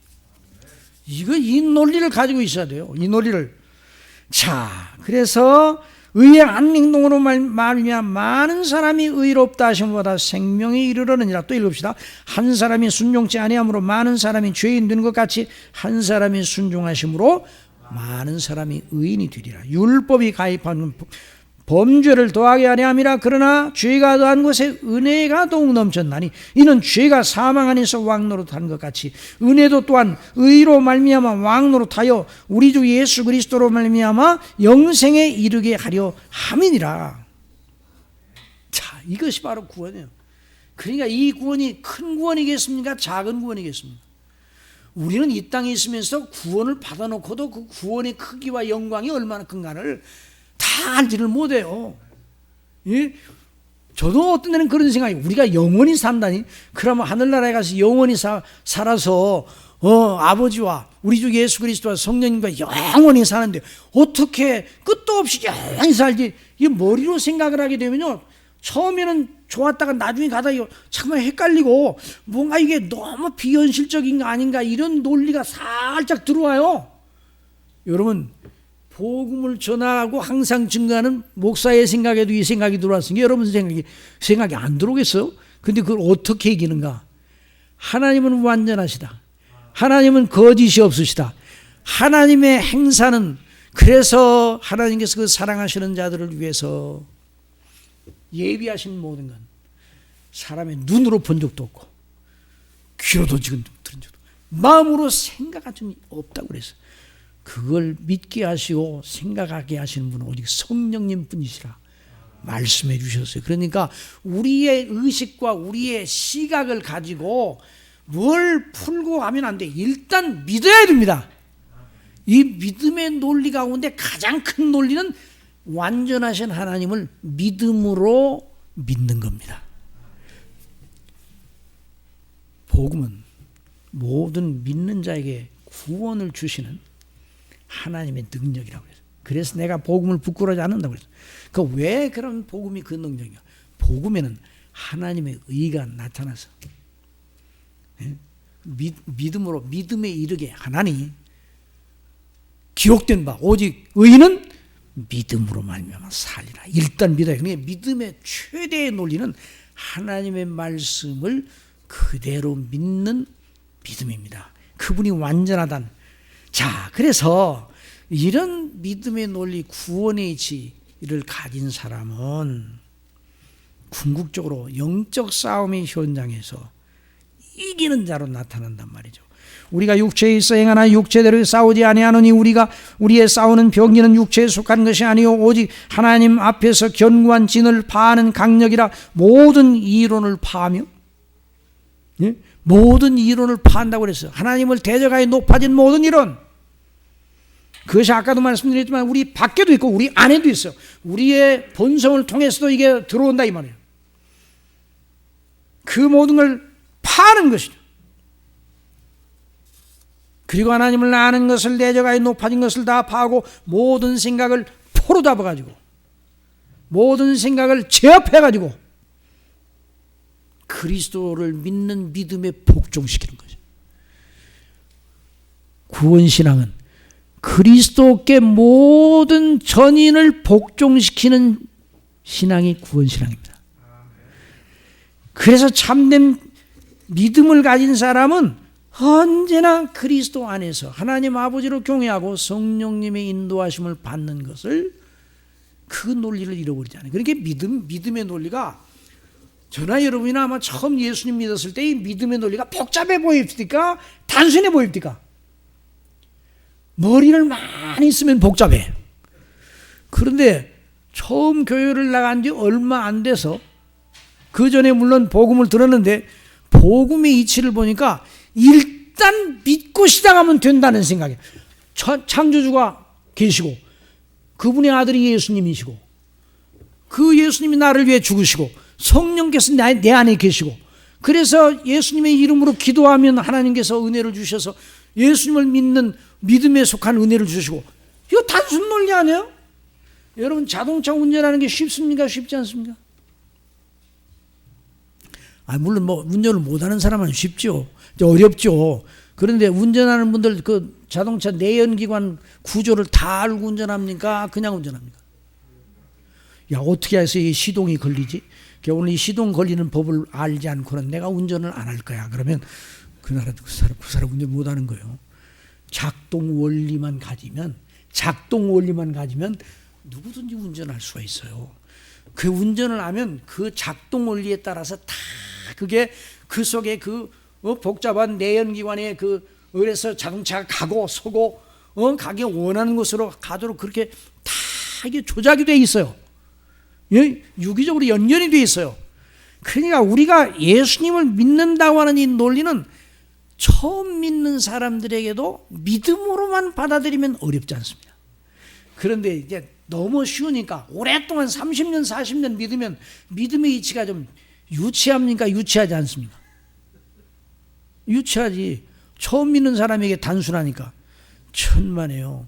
이 논리를 가지고 있어야 돼요. 이 논리를. 자, 그래서 의의 한 행동으로 말미암아 많은 사람이 의롭다 하심보다 생명에 이르러느니라. 또 읽읍시다. 한 사람이 순종치 아니함으로 많은 사람이 죄인 되는 것 같이 한 사람이 순종하심으로 많은 사람이 의인이 되리라. 율법이 가입한 범죄를 더하게 하려 함이라. 그러나 죄가 더한 곳에 은혜가 더욱 넘쳤나니 이는 죄가 사망 안에서 왕노릇한 것 같이 은혜도 또한 의로 말미암아 왕노릇하여 우리 주 예수 그리스도로 말미암아 영생에 이르게 하려 함이니라. 자, 이것이 바로 구원이에요. 그러니까 이 구원이 큰 구원이겠습니까? 작은 구원이겠습니까? 우리는 이 땅에 있으면서 구원을 받아놓고도 그 구원의 크기와 영광이 얼마나 큰가를 다 알지를 못해요. 예? 저도 어떤 데는 그런 생각이, 우리가 영원히 산다니? 그러면 하늘나라에 가서 영원히 살아서 아버지와 우리 주 예수 그리스도와 성령님과 영원히 사는데 어떻게 끝도 없이 영원히 살지? 이 머리로 생각을 하게 되면요, 처음에는 좋았다가 나중에 가다 정말 헷갈리고 뭔가 이게 너무 비현실적인 거 아닌가 이런 논리가 살짝 들어와요. 여러분, 복음을 전하고 항상 증거하는 목사의 생각에도 이 생각이 들어왔으니까 여러분 생각이 안 들어오겠어요? 근데 그걸 어떻게 이기는가? 하나님은 완전하시다. 하나님은 거짓이 없으시다. 하나님의 행사는, 그래서 하나님께서 그 사랑하시는 자들을 위해서 예비하신 모든 건 사람의 눈으로 본 적도 없고 귀로도 지금 들은 적도 없고 마음으로 생각한 적이 없다고 그랬어요. 그걸 믿게 하시고 생각하게 하시는 분은 오직 성령님 뿐이시라 말씀해 주셨어요. 그러니까 우리의 의식과 우리의 시각을 가지고 뭘 풀고 하면 안 돼. 일단 믿어야 됩니다. 이 믿음의 논리 가운데 가장 큰 논리는 완전하신 하나님을 믿음으로 믿는 겁니다. 복음은 모든 믿는 자에게 구원을 주시는 하나님의 능력이라고 그랬어요. 그래서 내가 복음을 부끄러워하지 않는다고 그랬어요. 왜 그런 복음이 그 능력이야? 복음에는 하나님의 의가 나타나서 믿음으로 믿음에 이르게 하나니 기록된 바 오직 의인은 믿음으로 말미암아 살리라. 일단 믿어요. 그러니까 믿음의 최대의 논리는 하나님의 말씀을 그대로 믿는 믿음입니다. 그분이 완전하단. 자, 그래서 이런 믿음의 논리, 구원의 이치를 가진 사람은 궁극적으로 영적 싸움의 현장에서 이기는 자로 나타난단 말이죠. 우리가 육체에 있어 행하나 육체대로 싸우지 아니하노니 우리의 싸우는 병기는 육체에 속한 것이 아니요 오직 하나님 앞에서 견고한 진을 파하는 강력이라. 모든 이론을 파하며, 예? 모든 이론을 파한다고 그랬어요. 하나님을 대적하여 높아진 모든 이론. 그것이 아까도 말씀드렸지만 우리 밖에도 있고 우리 안에도 있어요. 우리의 본성을 통해서도 이게 들어온다 이 말이에요. 그 모든 걸 파는 것이죠. 그리고 하나님을 아는 것을 내저가에 높아진 것을 다 파하고 모든 생각을 포로 잡아가지고 모든 생각을 제압해가지고 그리스도를 믿는 믿음에 복종시키는 거죠. 구원신앙은 그리스도께 모든 전인을 복종시키는 신앙이 구원신앙입니다. 그래서 참된 믿음을 가진 사람은 언제나 그리스도 안에서 하나님 아버지로 경외하고 성령님의 인도하심을 받는 것을 그 논리를 잃어버리지 않아요. 그러니까 믿음의 논리가 저나 여러분이나 아마 처음 예수님 믿었을 때 이 믿음의 논리가 복잡해 보입니까? 단순해 보입니까? 머리를 많이 쓰면 복잡해. 그런데 처음 교회를 나간 지 얼마 안 돼서 그 전에 물론 복음을 들었는데 복음의 이치를 보니까 일단 믿고 시작하면 된다는 생각이에요. 창조주가 계시고 그분의 아들이 예수님이시고 그 예수님이 나를 위해 죽으시고 성령께서 내 안에 계시고 그래서 예수님의 이름으로 기도하면 하나님께서 은혜를 주셔서 예수님을 믿는 믿음에 속한 은혜를 주시고 이거 단순 논리 아니에요? 여러분 자동차 운전하는 게 쉽습니까? 쉽지 않습니까? 물론 뭐 운전을 못하는 사람은 쉽죠. 어렵죠. 그런데 운전하는 분들 그 자동차 내연기관 구조를 다 알고 운전합니까? 그냥 운전합니까? 야 어떻게 해서 이 시동이 걸리지? 오늘 이 시동 걸리는 법을 알지 않고는 내가 운전을 안 할 거야. 그러면 그 사람 운전 못하는 거예요. 작동 원리만 가지면 누구든지 운전할 수가 있어요. 그 운전을 하면 그 작동 원리에 따라서 다 그게 그 속에 그 복잡한 내연기관에 그래서 자동차가 가고 서고 가기 원하는 곳으로 가도록 그렇게 다 이게 조작이 돼 있어요. 유기적으로 연결이 돼 있어요. 그러니까 우리가 예수님을 믿는다고 하는 이 논리는 처음 믿는 사람들에게도 믿음으로만 받아들이면 어렵지 않습니다. 그런데 이제 너무 쉬우니까 오랫동안 30년 40년 믿으면 믿음의 이치가 좀 유치합니까? 유치하지 않습니까? 유치하지. 처음 믿는 사람에게 단순하니까 천만에요.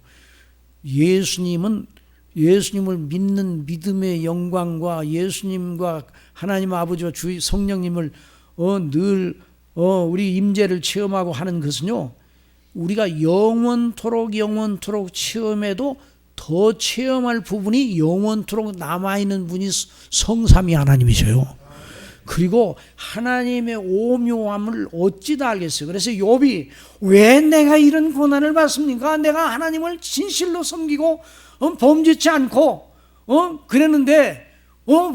예수님을 믿는 믿음의 영광과 예수님과 하나님 아버지와 주 성령님을 늘 우리 임재를 체험하고 하는 것은요, 우리가 영원토록 체험해도 더 체험할 부분이 영원토록 남아있는 분이 성삼위 하나님이셔요. 그리고 하나님의 오묘함을 어찌 다 알겠어요. 그래서 욥이 왜 내가 이런 고난을 받습니까? 내가 하나님을 진실로 섬기고 범죄치 않고 그랬는데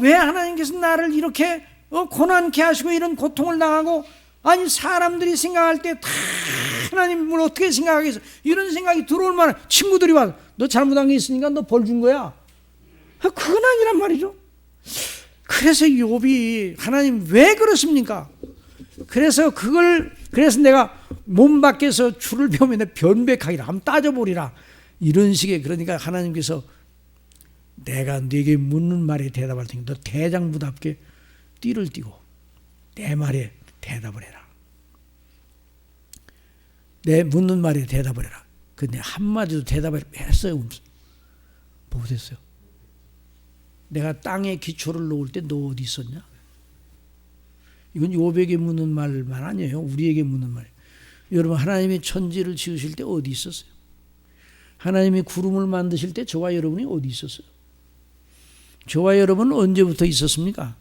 왜 하나님께서 나를 이렇게 고난케 하시고 이런 고통을 당하고 아니 사람들이 생각할 때 다 하나님을 어떻게 생각하겠어? 이런 생각이 들어올 만한 친구들이 와서 너 잘못한 게 있으니까 너 벌 준 거야. 그건 아니란 말이죠. 그래서 욥이 하나님 왜 그렇습니까? 그래서 내가 몸 밖에서 줄을 배우면 변백하기라 한번 따져보리라 이런 식의. 그러니까 하나님께서 내가 네게 묻는 말에 대답할 테니 너 대장부답게 띠를 띠고 내 말에 대답을 해라. 내 묻는 말에 대답을 해라. 근데 한마디도 대답을 했어요? 못했어요. 내가 땅에 기초를 놓을 때 너 어디 있었냐? 이건 욥에게 묻는 말만 아니에요. 우리에게 묻는 말이에요. 여러분 하나님이 천지를 지으실 때 어디 있었어요? 하나님이 구름을 만드실 때 저와 여러분이 어디 있었어요? 저와 여러분은 언제부터 있었습니까?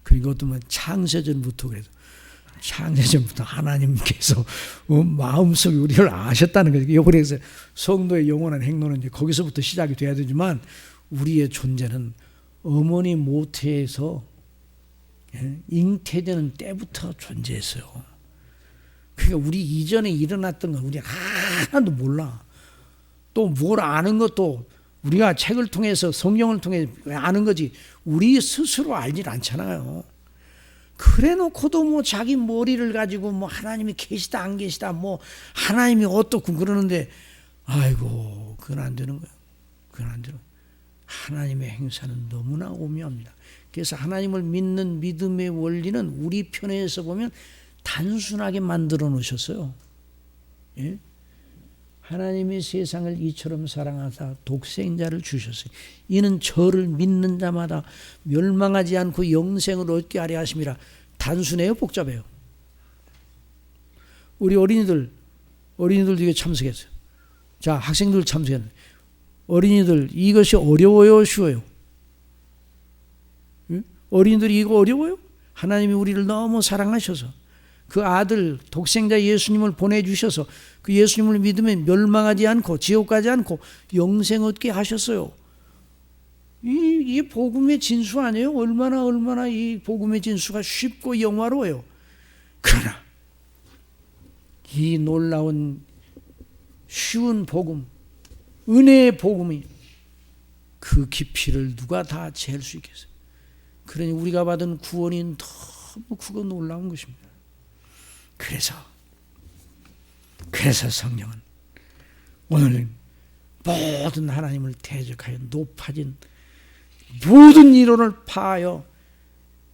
그리고 어떤 창세전부터 그래도 창세전부터 하나님께서 마음속에 우리를 아셨다는 거죠. 그래서 성도의 영원한 행로는 이제 거기서부터 시작이 돼야 되지만 우리의 존재는 어머니 모태에서 잉태되는 때부터 존재했어요. 그러니까 우리 이전에 일어났던 건 우리가 하나도 몰라. 또 뭘 아는 것도 우리가 책을 통해서 성경을 통해 아는 거지 우리 스스로 알질 않잖아요. 그래 놓고도 뭐 자기 머리를 가지고 뭐 하나님이 계시다 안 계시다 뭐 하나님이 어떻고 그러는데 아이고 그건 안 되는 거예요. 그건 안 되는 거예요. 하나님의 행사는 너무나 오묘합니다. 그래서 하나님을 믿는 믿음의 원리는 우리 편에서 보면 다 단순하게 만들어 놓으셨어요. 예? 하나님이 세상을 이처럼 사랑하사 독생자를 주셨어요. 이는 저를 믿는 자마다 멸망하지 않고 영생을 얻게 하려 하심이라. 단순해요, 복잡해요? 우리 어린이들도 이게 참석했어요. 자, 학생들 참석했는데 어린이들 이것이 어려워요, 쉬워요? 응? 어린이들이 이거 어려워요? 하나님이 우리를 너무 사랑하셔서 그 아들 독생자 예수님을 보내주셔서 그 예수님을 믿으면 멸망하지 않고 지옥 가지 않고 영생 얻게 하셨어요. 이 복음의 진수 아니에요? 얼마나 이 복음의 진수가 쉽고 영화로워요. 그러나 이 놀라운 쉬운 복음, 은혜의 복음이 그 깊이를 누가 다 잴 수 있겠어요? 그러니 우리가 받은 구원이 너무 크고 놀라운 것입니다. 그래서 성령은 오늘 모든 하나님을 대적하여 높아진 모든 이론을 파하여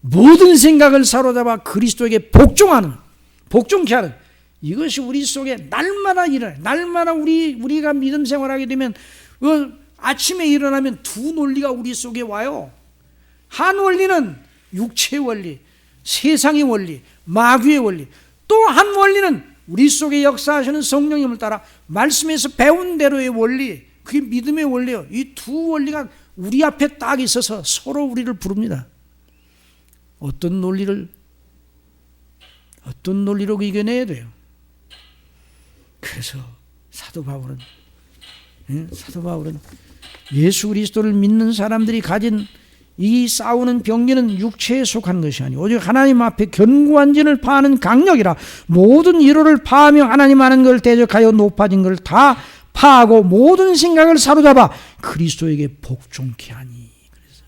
모든 생각을 사로잡아 그리스도에게 복종케 하는 이것이 우리 속에 날마다 일어나요. 날마다 우리가 믿음 생활하게 되면 아침에 일어나면 두 논리가 우리 속에 와요. 한 원리는 육체의 원리, 세상의 원리, 마귀의 원리. 또 한 원리는 우리 속에 역사하시는 성령님을 따라 말씀에서 배운 대로의 원리, 그게 믿음의 원리예요. 이 두 원리가 우리 앞에 딱 있어서 서로 우리를 부릅니다. 어떤 논리로 이겨내야 돼요. 그래서 사도 바울은 예수 그리스도를 믿는 사람들이 가진 이 싸우는 병기는 육체에 속한 것이 아니오 오직 하나님 앞에 견고한 진을 파하는 강력이라. 모든 이로를 파하며 하나님 하는 걸 대적하여 높아진 걸 다 파하고 모든 생각을 사로잡아 그리스도에게 복종케 하니. 그래서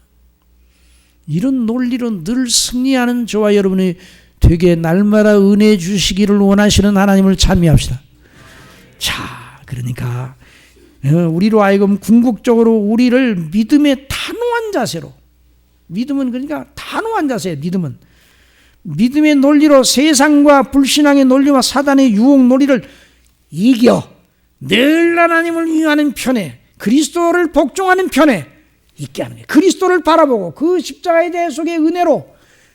이런 논리로 늘 승리하는 저와 여러분이 되게 날마다 은혜 주시기를 원하시는 하나님을 찬미합시다. 자, 그러니까 우리로 하여금 궁극적으로 우리를 믿음의 단호한 자세로, 믿음은 그러니까 단호한 자세예요. 믿음의 논리로 세상과 불신앙의 논리와 사단의 유혹 논리를 이겨 늘 하나님을 위하는 편에, 그리스도를 복종하는 편에 있게 하는 거예요. 그리스도를 바라보고 그 십자가의 대속의 은혜로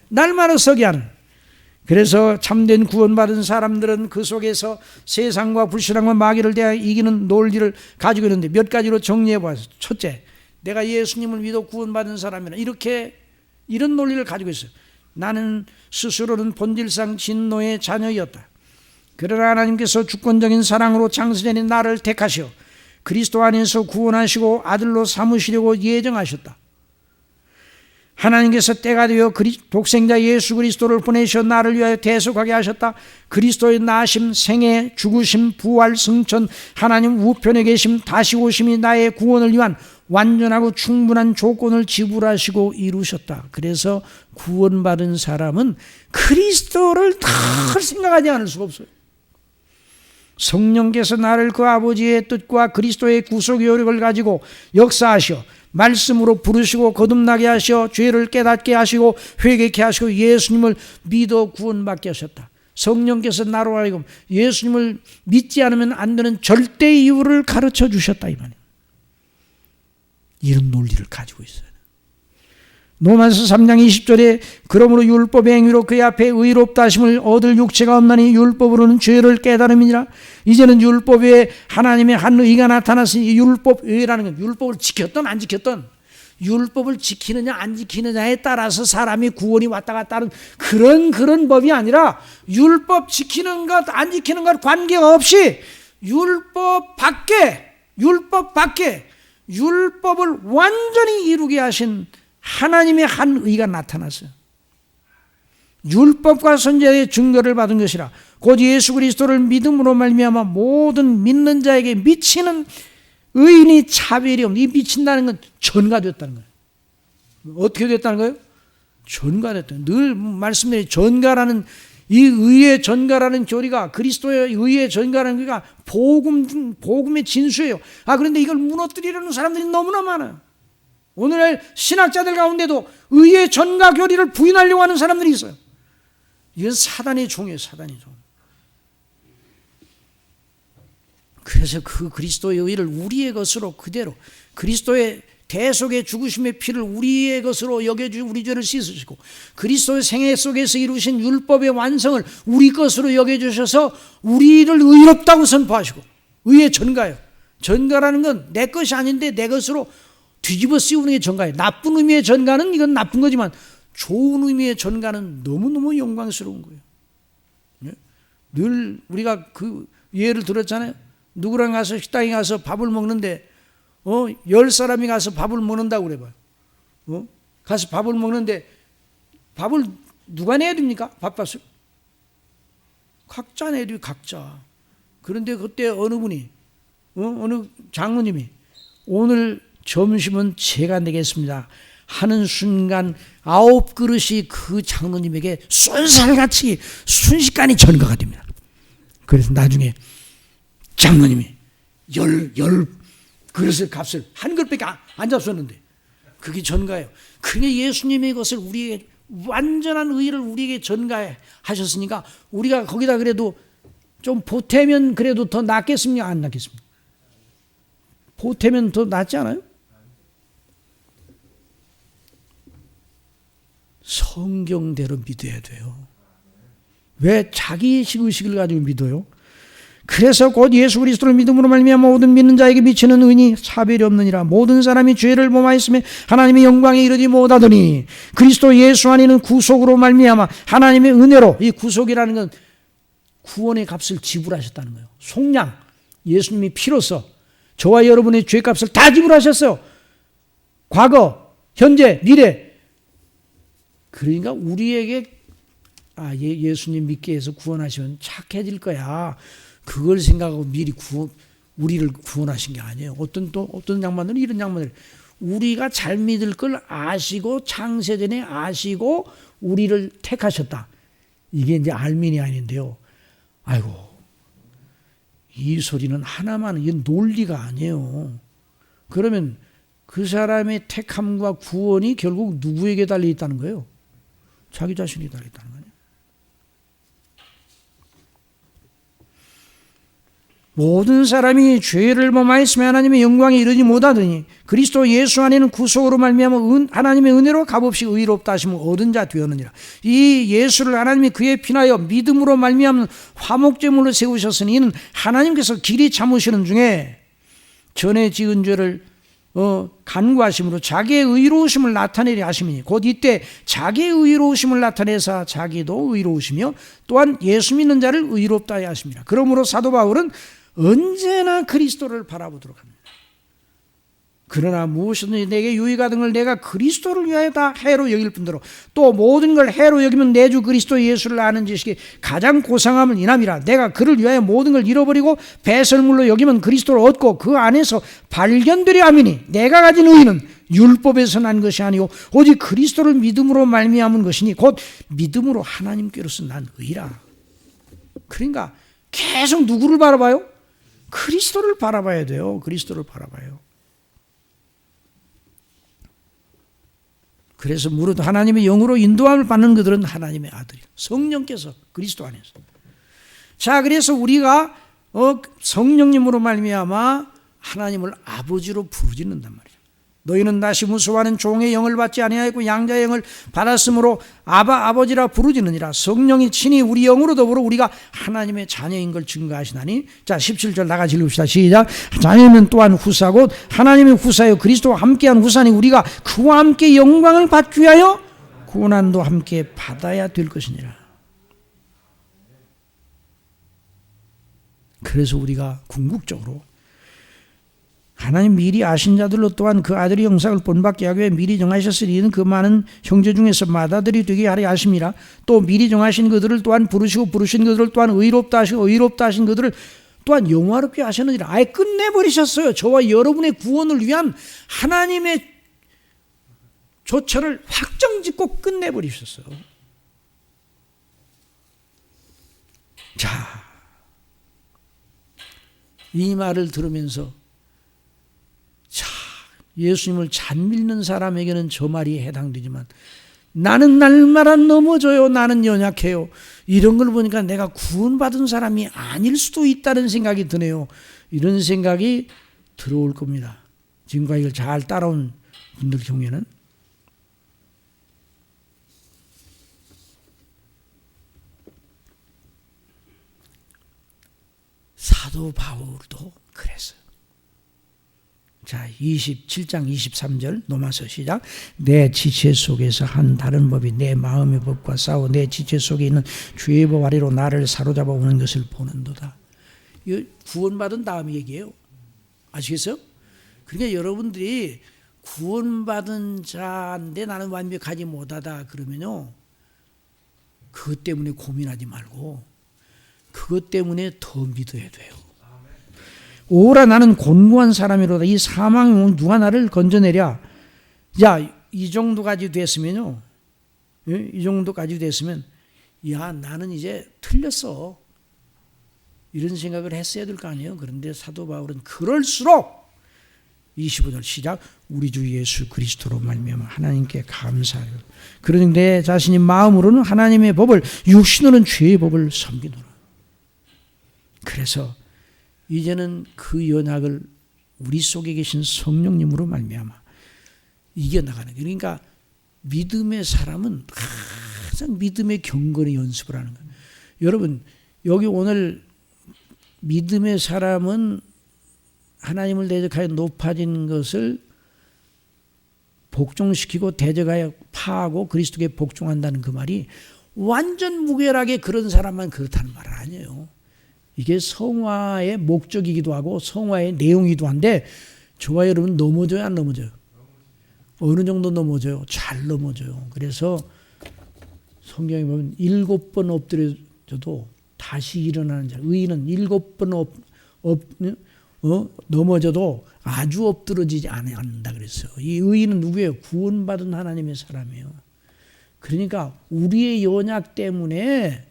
날마다 서게 하는. 그래서 참된 구원받은 사람들은 그 속에서 세상과 불신앙과 마귀를 대하여 이기는 논리를 가지고 있는데 몇 가지로 정리해 보았어요. 첫째, 내가 예수님을 믿어 구원받은 사람이라 이런 논리를 가지고 있어요. 나는 스스로는 본질상 진노의 자녀였다. 그러나 하나님께서 주권적인 사랑으로 창세전에 나를 택하시어 그리스도 안에서 구원하시고 아들로 삼으시려고 예정하셨다. 하나님께서 때가 되어 독생자 예수 그리스도를 보내셔 나를 위하여 대속하게 하셨다. 그리스도의 나심, 생애, 죽으심, 부활, 승천, 하나님 우편에 계심, 다시 오심이 나의 구원을 위한 완전하고 충분한 조건을 지불하시고 이루셨다. 그래서 구원받은 사람은 그리스도를 다 생각하지 않을 수가 없어요. 성령께서 나를 그 아버지의 뜻과 그리스도의 구속의 요력을 가지고 역사하시어 말씀으로 부르시고 거듭나게 하시어 죄를 깨닫게 하시고 회개케 하시고 예수님을 믿어 구원받게 하셨다. 성령께서 나로 하여금 예수님을 믿지 않으면 안 되는 절대 이유를 가르쳐 주셨다 이 말이에요. 이런 논리를 가지고 있어요. 로마서 3장 20절에 그러므로 율법의 행위로 그의 앞에 의롭다 하심을 얻을 육체가 없나니 율법으로는 죄를 깨달음이니라. 이제는 율법 외에 하나님의 한 의가 나타났으니 율법 외라는 건 율법을 지켰던 안 지켰던, 율법을 지키느냐 안 지키느냐에 따라서 사람이 구원이 왔다 갔다 하는 그런 법이 아니라 율법 지키는 것 안 지키는 것 관계없이 율법 밖에 율법을 완전히 이루게 하신 하나님의 한 의가 나타났어요. 율법과 선지자의 증거를 받은 것이라. 곧 예수 그리스도를 믿음으로 말미암아 모든 믿는 자에게 미치는 의인이 차별이 없는, 이 미친다는 건 전가됐다는 거예요. 어떻게 됐다는 거예요? 전가됐다. 늘 말씀드린 전가라는 이 의의 전가라는 교리가, 그리스도의 의의 전가라는 교리가 복음의 진수예요. 그런데 이걸 무너뜨리려는 사람들이 너무나 많아요. 오늘날 신학자들 가운데도 의의 전가 교리를 부인하려고 하는 사람들이 있어요. 이건 사단의 종이에요. 사단의 종. 그래서 그 그리스도의 의를 우리의 것으로 그대로 그리스도의 대속의 죽으심의 피를 우리의 것으로 여겨주시고 우리 죄를 씻으시고 그리스도의 생애 속에서 이루신 율법의 완성을 우리 것으로 여겨주셔서 우리를 의롭다고 선포하시고 의의 전가예요. 전가라는 건 내 것이 아닌데 내 것으로 뒤집어 씌우는 게 전가예요. 나쁜 의미의 전가는 이건 나쁜 거지만 좋은 의미의 전가는 너무너무 영광스러운 거예요. 늘 우리가 그 예를 들었잖아요. 누구랑 가서 식당에 가서 밥을 먹는데 10사람이 가서 밥을 먹는다고 그래봐요. 가서 밥을 먹는데 밥을 누가 내야 됩니까? 밥값을? 각자 내야 돼요. 각자. 그런데 그때 어느 분이 어느 장로님이 오늘 점심은 제가 내겠습니다 하는 순간 9그릇이 그 장로님에게 쏜살같이 순식간에 전가가 됩니다. 그래서 나중에 장로님이 열 그릇의 값을 한 그릇밖에 안 잡수었는데 그게 전가예요. 그게 예수님의 것을 우리에게 완전한 의를 우리에게 전가하셨으니까 우리가 거기다 그래도 좀 보태면 그래도 더 낫겠습니까? 안 낫겠습니까? 보태면 더 낫지 않아요? 성경대로 믿어야 돼요. 왜 자기의식 의식을 가지고 믿어요? 그래서 곧 예수 그리스도를 믿음으로 말미암아 모든 믿는 자에게 미치는 의인이 차별이 없느니라. 모든 사람이 죄를 범하였음에 하나님의 영광에 이르지 못하더니 그리스도 예수 안에는 구속으로 말미암아 하나님의 은혜로, 이 구속이라는 건 구원의 값을 지불하셨다는 거예요. 속량, 예수님이 피로써 저와 여러분의 죄값을 다 지불하셨어요. 과거, 현재, 미래. 그러니까 우리에게 예수님 믿게 해서 구원하시면 착해질 거야. 그걸 생각하고 미리 우리를 구원하신 게 아니에요. 어떤 양반들은 이런 양반들, 우리가 잘 믿을 걸 아시고 창세전에 아시고 우리를 택하셨다. 이게 이제 알미니안인데요. 아이고, 이 소리는 하나만, 이건 논리가 아니에요. 그러면 그 사람의 택함과 구원이 결국 누구에게 달려 있다는 거예요? 자기 자신이 달려 있다는 거예요. 모든 사람이 죄를 범하였으면 하나님의 영광에 이르지 못하더니 그리스도 예수 안에는 구속으로 말미암아 하나님의 은혜로 값없이 의롭다 하심을 얻은 자 되었느니라. 이 예수를 하나님이 그의 피나여 믿음으로 말미암는 화목제물로 세우셨으니 이는 하나님께서 길이 참으시는 중에 전에 지은 죄를 간구하심으로 자기의 의로우심을 나타내려 하심이니 곧 이때 자기의 의로우심을 나타내사 자기도 의로우시며 또한 예수 믿는 자를 의롭다 하십니다. 그러므로 사도 바울은 언제나 그리스도를 바라보도록 합니다. 그러나 무엇이든지 내게 유익하던 걸 내가 그리스도를 위하여 다 해로 여길 뿐더러 또 모든 걸 해로 여기면 내 주 그리스도 예수를 아는 지식이 가장 고상함을 인함이라. 내가 그를 위하여 모든 걸 잃어버리고 배설물로 여기면 그리스도를 얻고 그 안에서 발견되려 함이니 내가 가진 의는 율법에서 난 것이 아니오 오직 그리스도를 믿음으로 말미암은 것이니 곧 믿음으로 하나님께로서 난 의라. 그러니까 계속 누구를 바라봐요? 그리스도를 바라봐야 돼요. 그리스도를 바라봐요. 그래서 무릇 하나님의 영으로 인도함을 받는 그들은 하나님의 아들이 성령께서 그리스도 안에서. 자, 그래서 우리가 성령님으로 말미암아 하나님을 아버지로 부르짖는단 말이에요. 너희는 다시 무수하는 종의 영을 받지 아니하였고 양자의 영을 받았으므로 아버지라 부르짖느니라. 성령이 친히 우리 영으로 더불어 우리가 하나님의 자녀인 걸 증거하시나니. 자, 17절 나같이 읽읍시다. 시작. 자녀는 또한 후사 곧 하나님의 후사여 그리스도와 함께한 후사니 우리가 그와 함께 영광을 받기 위하여 고난도 함께 받아야 될 것이니라. 그래서 우리가 궁극적으로 하나님 미리 아신 자들로 또한 그 아들의 형상을 본받게 하기 위해 미리 정하셨으니 이는 그 많은 형제 중에서 맏아들이 되게 하려 하심이라. 또 미리 정하신 그들을 또한 부르시고 부르신 그들을 또한 의롭다 하시고 의롭다 하신 그들을 또한 영화롭게 하셨느니라. 아예 끝내버리셨어요. 저와 여러분의 구원을 위한 하나님의 조처를 확정짓고 끝내버리셨어요. 자, 이 말을 들으면서 자, 예수님을 잘 믿는 사람에게는 저 말이 해당되지만 나는 날마다 넘어져요. 나는 연약해요. 이런 걸 보니까 내가 구원받은 사람이 아닐 수도 있다는 생각이 드네요. 이런 생각이 들어올 겁니다. 지금까지 이걸 잘 따라온 분들 경우에는. 사도 바울도 그랬어요. 자, 27장 23절 로마서 시작. 내 지체 속에서 한 다른 법이 내 마음의 법과 싸워 내 지체 속에 있는 죄의 법 아래로 나를 사로잡아 오는 것을 보는도다. 이거 구원받은 다음 얘기예요. 아시겠어요? 그러니까 여러분들이 구원받은 자인데 나는 완벽하지 못하다 그러면요, 그것 때문에 고민하지 말고 그것 때문에 더 믿어야 돼요. 오라 나는 곤고한 사람이로다. 이 사망 누가 나를 건져내랴. 야, 이 정도까지 됐으면요, 이 정도까지 됐으면 야, 나는 이제 틀렸어, 이런 생각을 했어야 될 거 아니에요. 그런데 사도 바울은 그럴수록 25절 시작. 우리 주 예수 그리스도로 말미암아 하나님께 감사하여 그러니 내 자신이 마음으로는 하나님의 법을 육신으로는 죄의 법을 섬기노라. 그래서 이제는 그 연약을 우리 속에 계신 성령님으로 말미암아 이겨나가는 거예요. 그러니까 믿음의 사람은 항상 믿음의 경건의 연습을 하는 거예요. 여러분, 여기 오늘 믿음의 사람은 하나님을 대적하여 높아진 것을 복종시키고 대적하여 파하고 그리스도께 복종한다는 그 말이 완전 무결하게 그런 사람만 그렇다는 말은 아니에요. 이게 성화의 목적이기도 하고 성화의 내용이기도 한데, 저와 여러분 넘어져요, 안 넘어져요? 어느 정도 넘어져요? 잘 넘어져요. 그래서 성경에 보면 7번 엎드려져도 다시 일어나는 자, 의인은 7번 넘어져도 아주 엎드러지지 않는다 그랬어요. 이 의인은 누구예요? 구원받은 하나님의 사람이에요. 그러니까 우리의 연약 때문에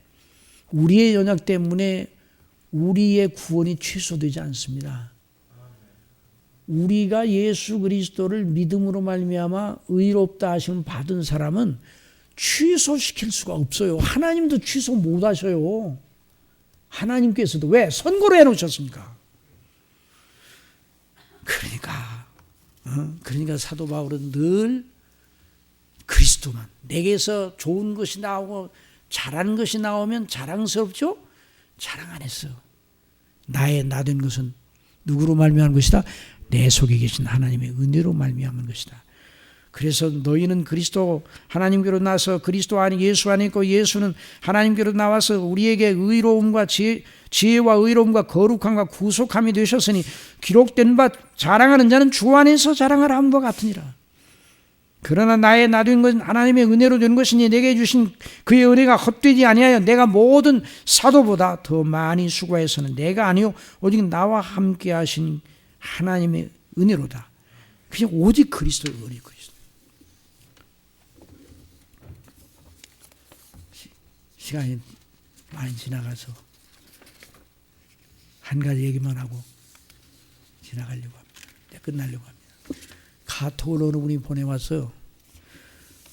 우리의 구원이 취소되지 않습니다. 우리가 예수 그리스도를 믿음으로 말미암아 의롭다 하심을 받은 사람은 취소시킬 수가 없어요. 하나님도 취소 못 하셔요. 하나님께서도. 왜? 선고로 해놓으셨습니까? 그러니까 사도 바울은 늘 그리스도만, 내게서 좋은 것이 나오고 잘하는 것이 나오면 자랑스럽죠? 자랑 안 했어요. 나의 나된 것은 누구로 말미암은 것이다? 내 속에 계신 하나님의 은혜로 말미암은 것이다. 그래서 너희는 그리스도 하나님께로 나서 그리스도 안에 예수 안에 있고 예수는 하나님께로 나와서 우리에게 의로움과 지혜와 의로움과 거룩함과 구속함이 되셨으니 기록된 바 자랑하는 자는 주 안에서 자랑하라 함과 같으니라. 그러나 나의 나된 것은 하나님의 은혜로 된 것이니 내게 주신 그의 은혜가 헛되지 아니하여 내가 모든 사도보다 더 많이 수고해서는 내가 아니요 오직 나와 함께 하신 하나님의 은혜로다. 그냥 오직 그리스도의 은혜. 시간이 많이 지나가서 한 가지 얘기만 하고 지나가려고 합니다. 끝나려고 합니다. 카톡을 어느 분이 보내왔어요.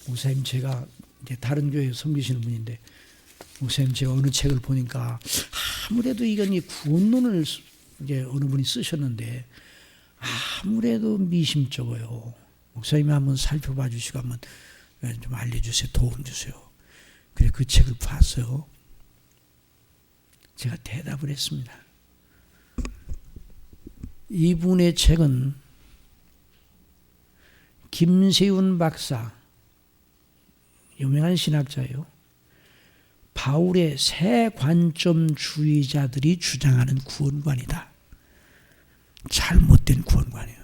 목사님, 제가 이제 다른 교회에 섬기시는 분인데, 목사님, 제가 어느 책을 보니까 아무래도 이건 이 구원론을 이제 어느 분이 쓰셨는데 아무래도 미심쩍어요. 목사님이 한번 살펴봐 주시고 한번 좀 알려주세요. 도움 주세요. 그래 그 책을 봤어요. 제가 대답을 했습니다. 이분의 책은 김세훈 박사, 유명한 신학자예요. 바울의 새 관점주의자들이 주장하는 구원관이다. 잘못된 구원관이에요.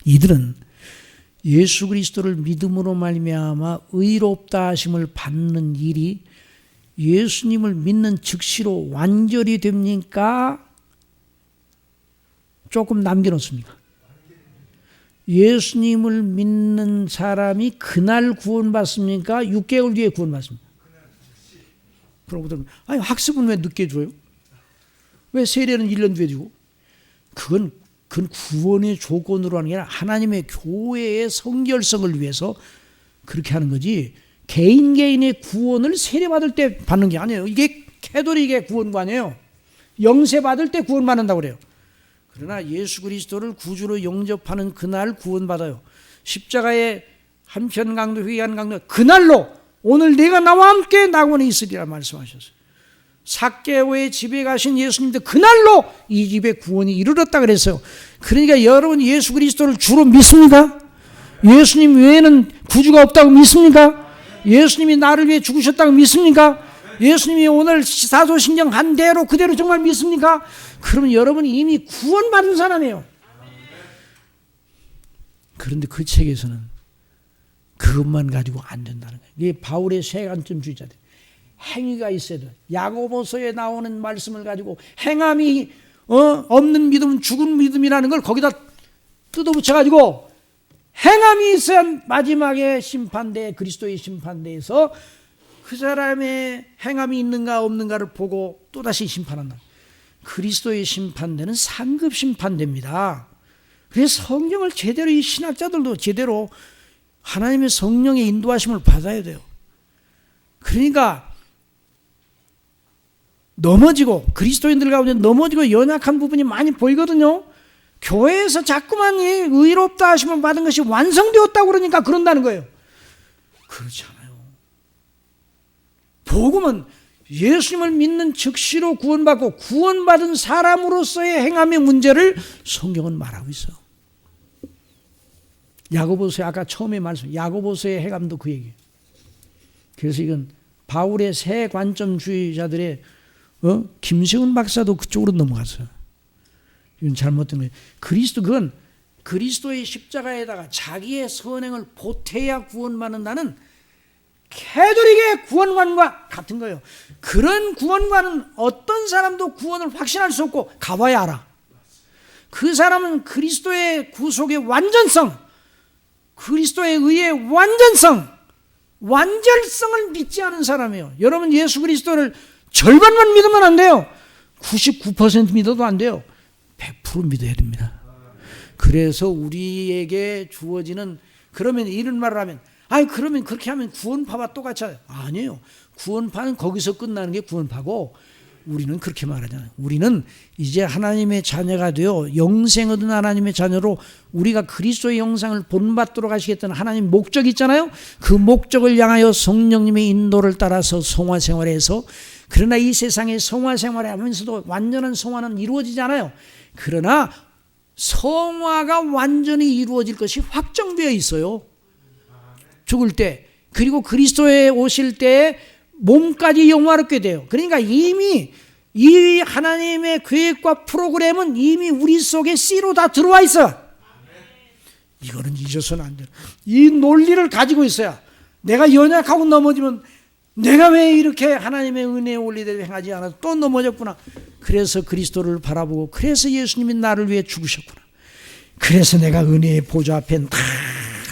이들은 예수 그리스도를 믿음으로 말미암아 의롭다 하심을 받는 일이 예수님을 믿는 즉시로 완결이 됩니까? 조금 남겨놓습니까? 예수님을 믿는 사람이 그날 구원받습니까? 6개월 뒤에 구원받습니까? 그럼 아니 학습은 왜 늦게 줘요? 왜 세례는 1년 뒤에 주고? 그건 구원의 조건으로 하는 게 아니라 하나님의 교회의 성결성을 위해서 그렇게 하는 거지 개인의 구원을 세례받을 때 받는 게 아니에요. 이게 캐톨릭의 구원관이에요. 영세 받을 때 구원받는다고 그래요. 그러나 예수 그리스도를 구주로 영접하는 그날 구원받아요. 십자가의 한편 강도 회개한 강도 그날로 오늘 내가 나와 함께 낙원에 있으리라 말씀하셨어요. 삭개오의 집에 가신 예수님도 그날로 이 집에 구원이 이르렀다 그랬어요. 그러니까 여러분 예수 그리스도를 주로 믿습니까? 예수님 외에는 구주가 없다고 믿습니까? 예수님이 나를 위해 죽으셨다고 믿습니까? 예수님이 오늘 사도신경 한 대로 그대로 정말 믿습니까? 그러면 여러분이 이미 구원받은 사람이에요. 그런데 그 책에서는 그것만 가지고 안 된다는 거예요. 이게 바울의 세 관점주의자들. 행위가 있어야 돼요. 야고보서에 나오는 말씀을 가지고 행함이 없는 믿음은 죽은 믿음이라는 걸 거기다 뜯어붙여가지고 행함이 있어야 마지막에 심판대, 그리스도의 심판대에서 그 사람의 행함이 있는가 없는가를 보고 또다시 심판한다. 그리스도의 심판대는 상급 심판대입니다. 그래서 성경을 제대로 이 신학자들도 제대로 하나님의 성령의 인도하심을 받아야 돼요. 그러니까 넘어지고 그리스도인들 가운데 넘어지고 연약한 부분이 많이 보이거든요. 교회에서 자꾸만 의롭다 하심을 받은 것이 완성되었다고 그러니까 그런다는 거예요. 그렇지 않아요. 복음은 예수님을 믿는 즉시로 구원받고 구원받은 사람으로서의 행함의 문제를 성경은 말하고 있어요. 야고보서에 아까 처음에 말씀 야고보서의 행함도 그 얘기예요. 그래서 이건 바울의 새 관점주의자들의 김세훈 박사도 그쪽으로 넘어갔어요. 이건 잘못된 거예요. 그건 그리스도의 십자가에다가 자기의 선행을 보태야 구원받는다는 캐톨릭의 구원관과 같은 거예요. 그런 구원관은 어떤 사람도 구원을 확신할 수 없고 가봐야 알아. 그 사람은 그리스도의 구속의 완전성, 그리스도의 의의 완전성을 믿지 않은 사람이에요. 여러분 예수 그리스도를 절반만 믿으면 안 돼요. 99% 믿어도 안 돼요. 100% 믿어야 됩니다. 그래서 우리에게 주어지는 그러면 이런 말을 하면 그러면 그렇게 하면 구원파와 똑같이 아니에요. 구원파는 거기서 끝나는 게 구원파고 우리는 그렇게 말하잖아요. 우리는 이제 하나님의 자녀가 되어 영생 얻은 하나님의 자녀로 우리가 그리스도의 영상을 본받도록 하시겠다는 하나님 목적이 있잖아요. 그 목적을 향하여 성령님의 인도를 따라서 성화 생활에서 그러나 이 세상에 성화 생활을 하면서도 완전한 성화는 이루어지지 않아요. 그러나 성화가 완전히 이루어질 것이 확정되어 있어요. 죽을 때 그리고 그리스도에 오실 때 몸까지 영화롭게 돼요. 그러니까 이미 이 하나님의 계획과 프로그램은 이미 우리 속에 씨로 다 들어와 있어. 이거는 잊어서는 안 돼요. 이 논리를 가지고 있어야 내가 연약하고 넘어지면 내가 왜 이렇게 하나님의 은혜의 원리대로 행하지 않아서 또 넘어졌구나. 그래서 그리스도를 바라보고 그래서 예수님이 나를 위해 죽으셨구나. 그래서 내가 은혜의 보좌 앞에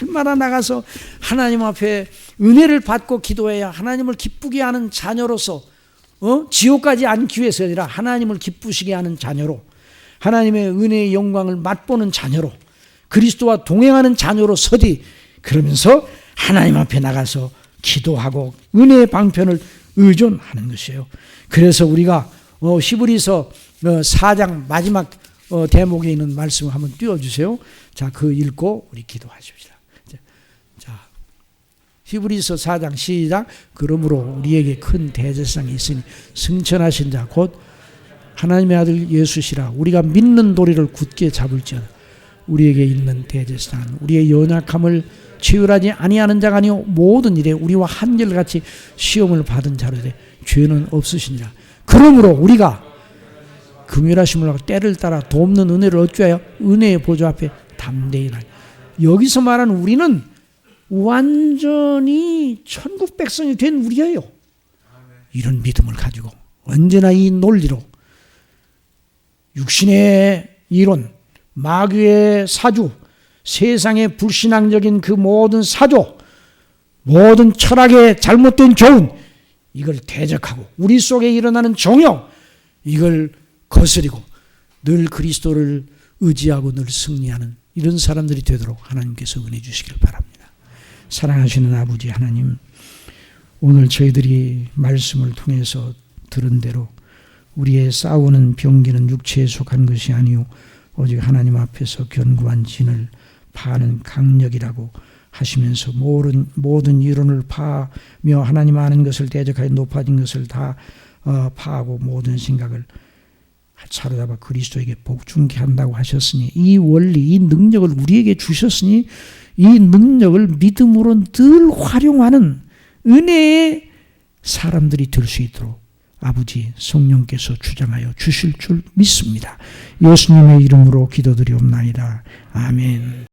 날마다 나가서 하나님 앞에 은혜를 받고 기도해야 하나님을 기쁘게 하는 자녀로서 지옥까지 않기 위해서 아니라 하나님을 기쁘시게 하는 자녀로 하나님의 은혜의 영광을 맛보는 자녀로 그리스도와 동행하는 자녀로 서디 그러면서 하나님 앞에 나가서 기도하고 은혜의 방편을 의존하는 것이에요. 그래서 우리가 히브리서 4장 마지막 대목에 있는 말씀을 한번 띄워주세요. 자, 그 읽고 우리 기도하십시다. 자, 히브리서 4장 시작. 그러므로 우리에게 큰 대제사장이 있으니 승천하신 자 곧 하나님의 아들 예수시라. 우리가 믿는 도리를 굳게 잡을지어다. 우리에게 있는 대제사장은 우리의 연약함을 치유하지 아니하는 자가 아니요 모든 일에 우리와 한결같이 시험을 받은 자로 돼 죄는 없으시니라. 그러므로 우리가 긍휼하심을 하고 때를 따라 돕는 은혜를 얻기 위하여 은혜의 보좌 앞에 담대히 나니. 여기서 말하는 우리는 완전히 천국 백성이 된 우리예요. 이런 믿음을 가지고 언제나 이 논리로 육신의 이론, 마귀의 사주, 세상의 불신앙적인 그 모든 사조, 모든 철학의 잘못된 교훈, 이걸 대적하고 우리 속에 일어나는 정욕, 이걸 거스리고 늘 그리스도를 의지하고 늘 승리하는 이런 사람들이 되도록 하나님께서 은혜 주시길 바랍니다. 사랑하시는 아버지 하나님, 오늘 저희들이 말씀을 통해서 들은 대로 우리의 싸우는 병기는 육체에 속한 것이 아니요 오직 하나님 앞에서 견고한 진을 파는 강력이라고 하시면서 모든 이론을 파며 하나님 아는 것을 대적하여 높아진 것을 다 파하고 모든 생각을 사로잡아 그리스도에게 복종케 한다고 하셨으니, 이 원리, 이 능력을 우리에게 주셨으니 이 능력을 믿음으로 늘 활용하는 은혜의 사람들이 될 수 있도록 아버지 성령께서 주장하여 주실 줄 믿습니다. 예수님의 이름으로 기도드리옵나이다. 아멘.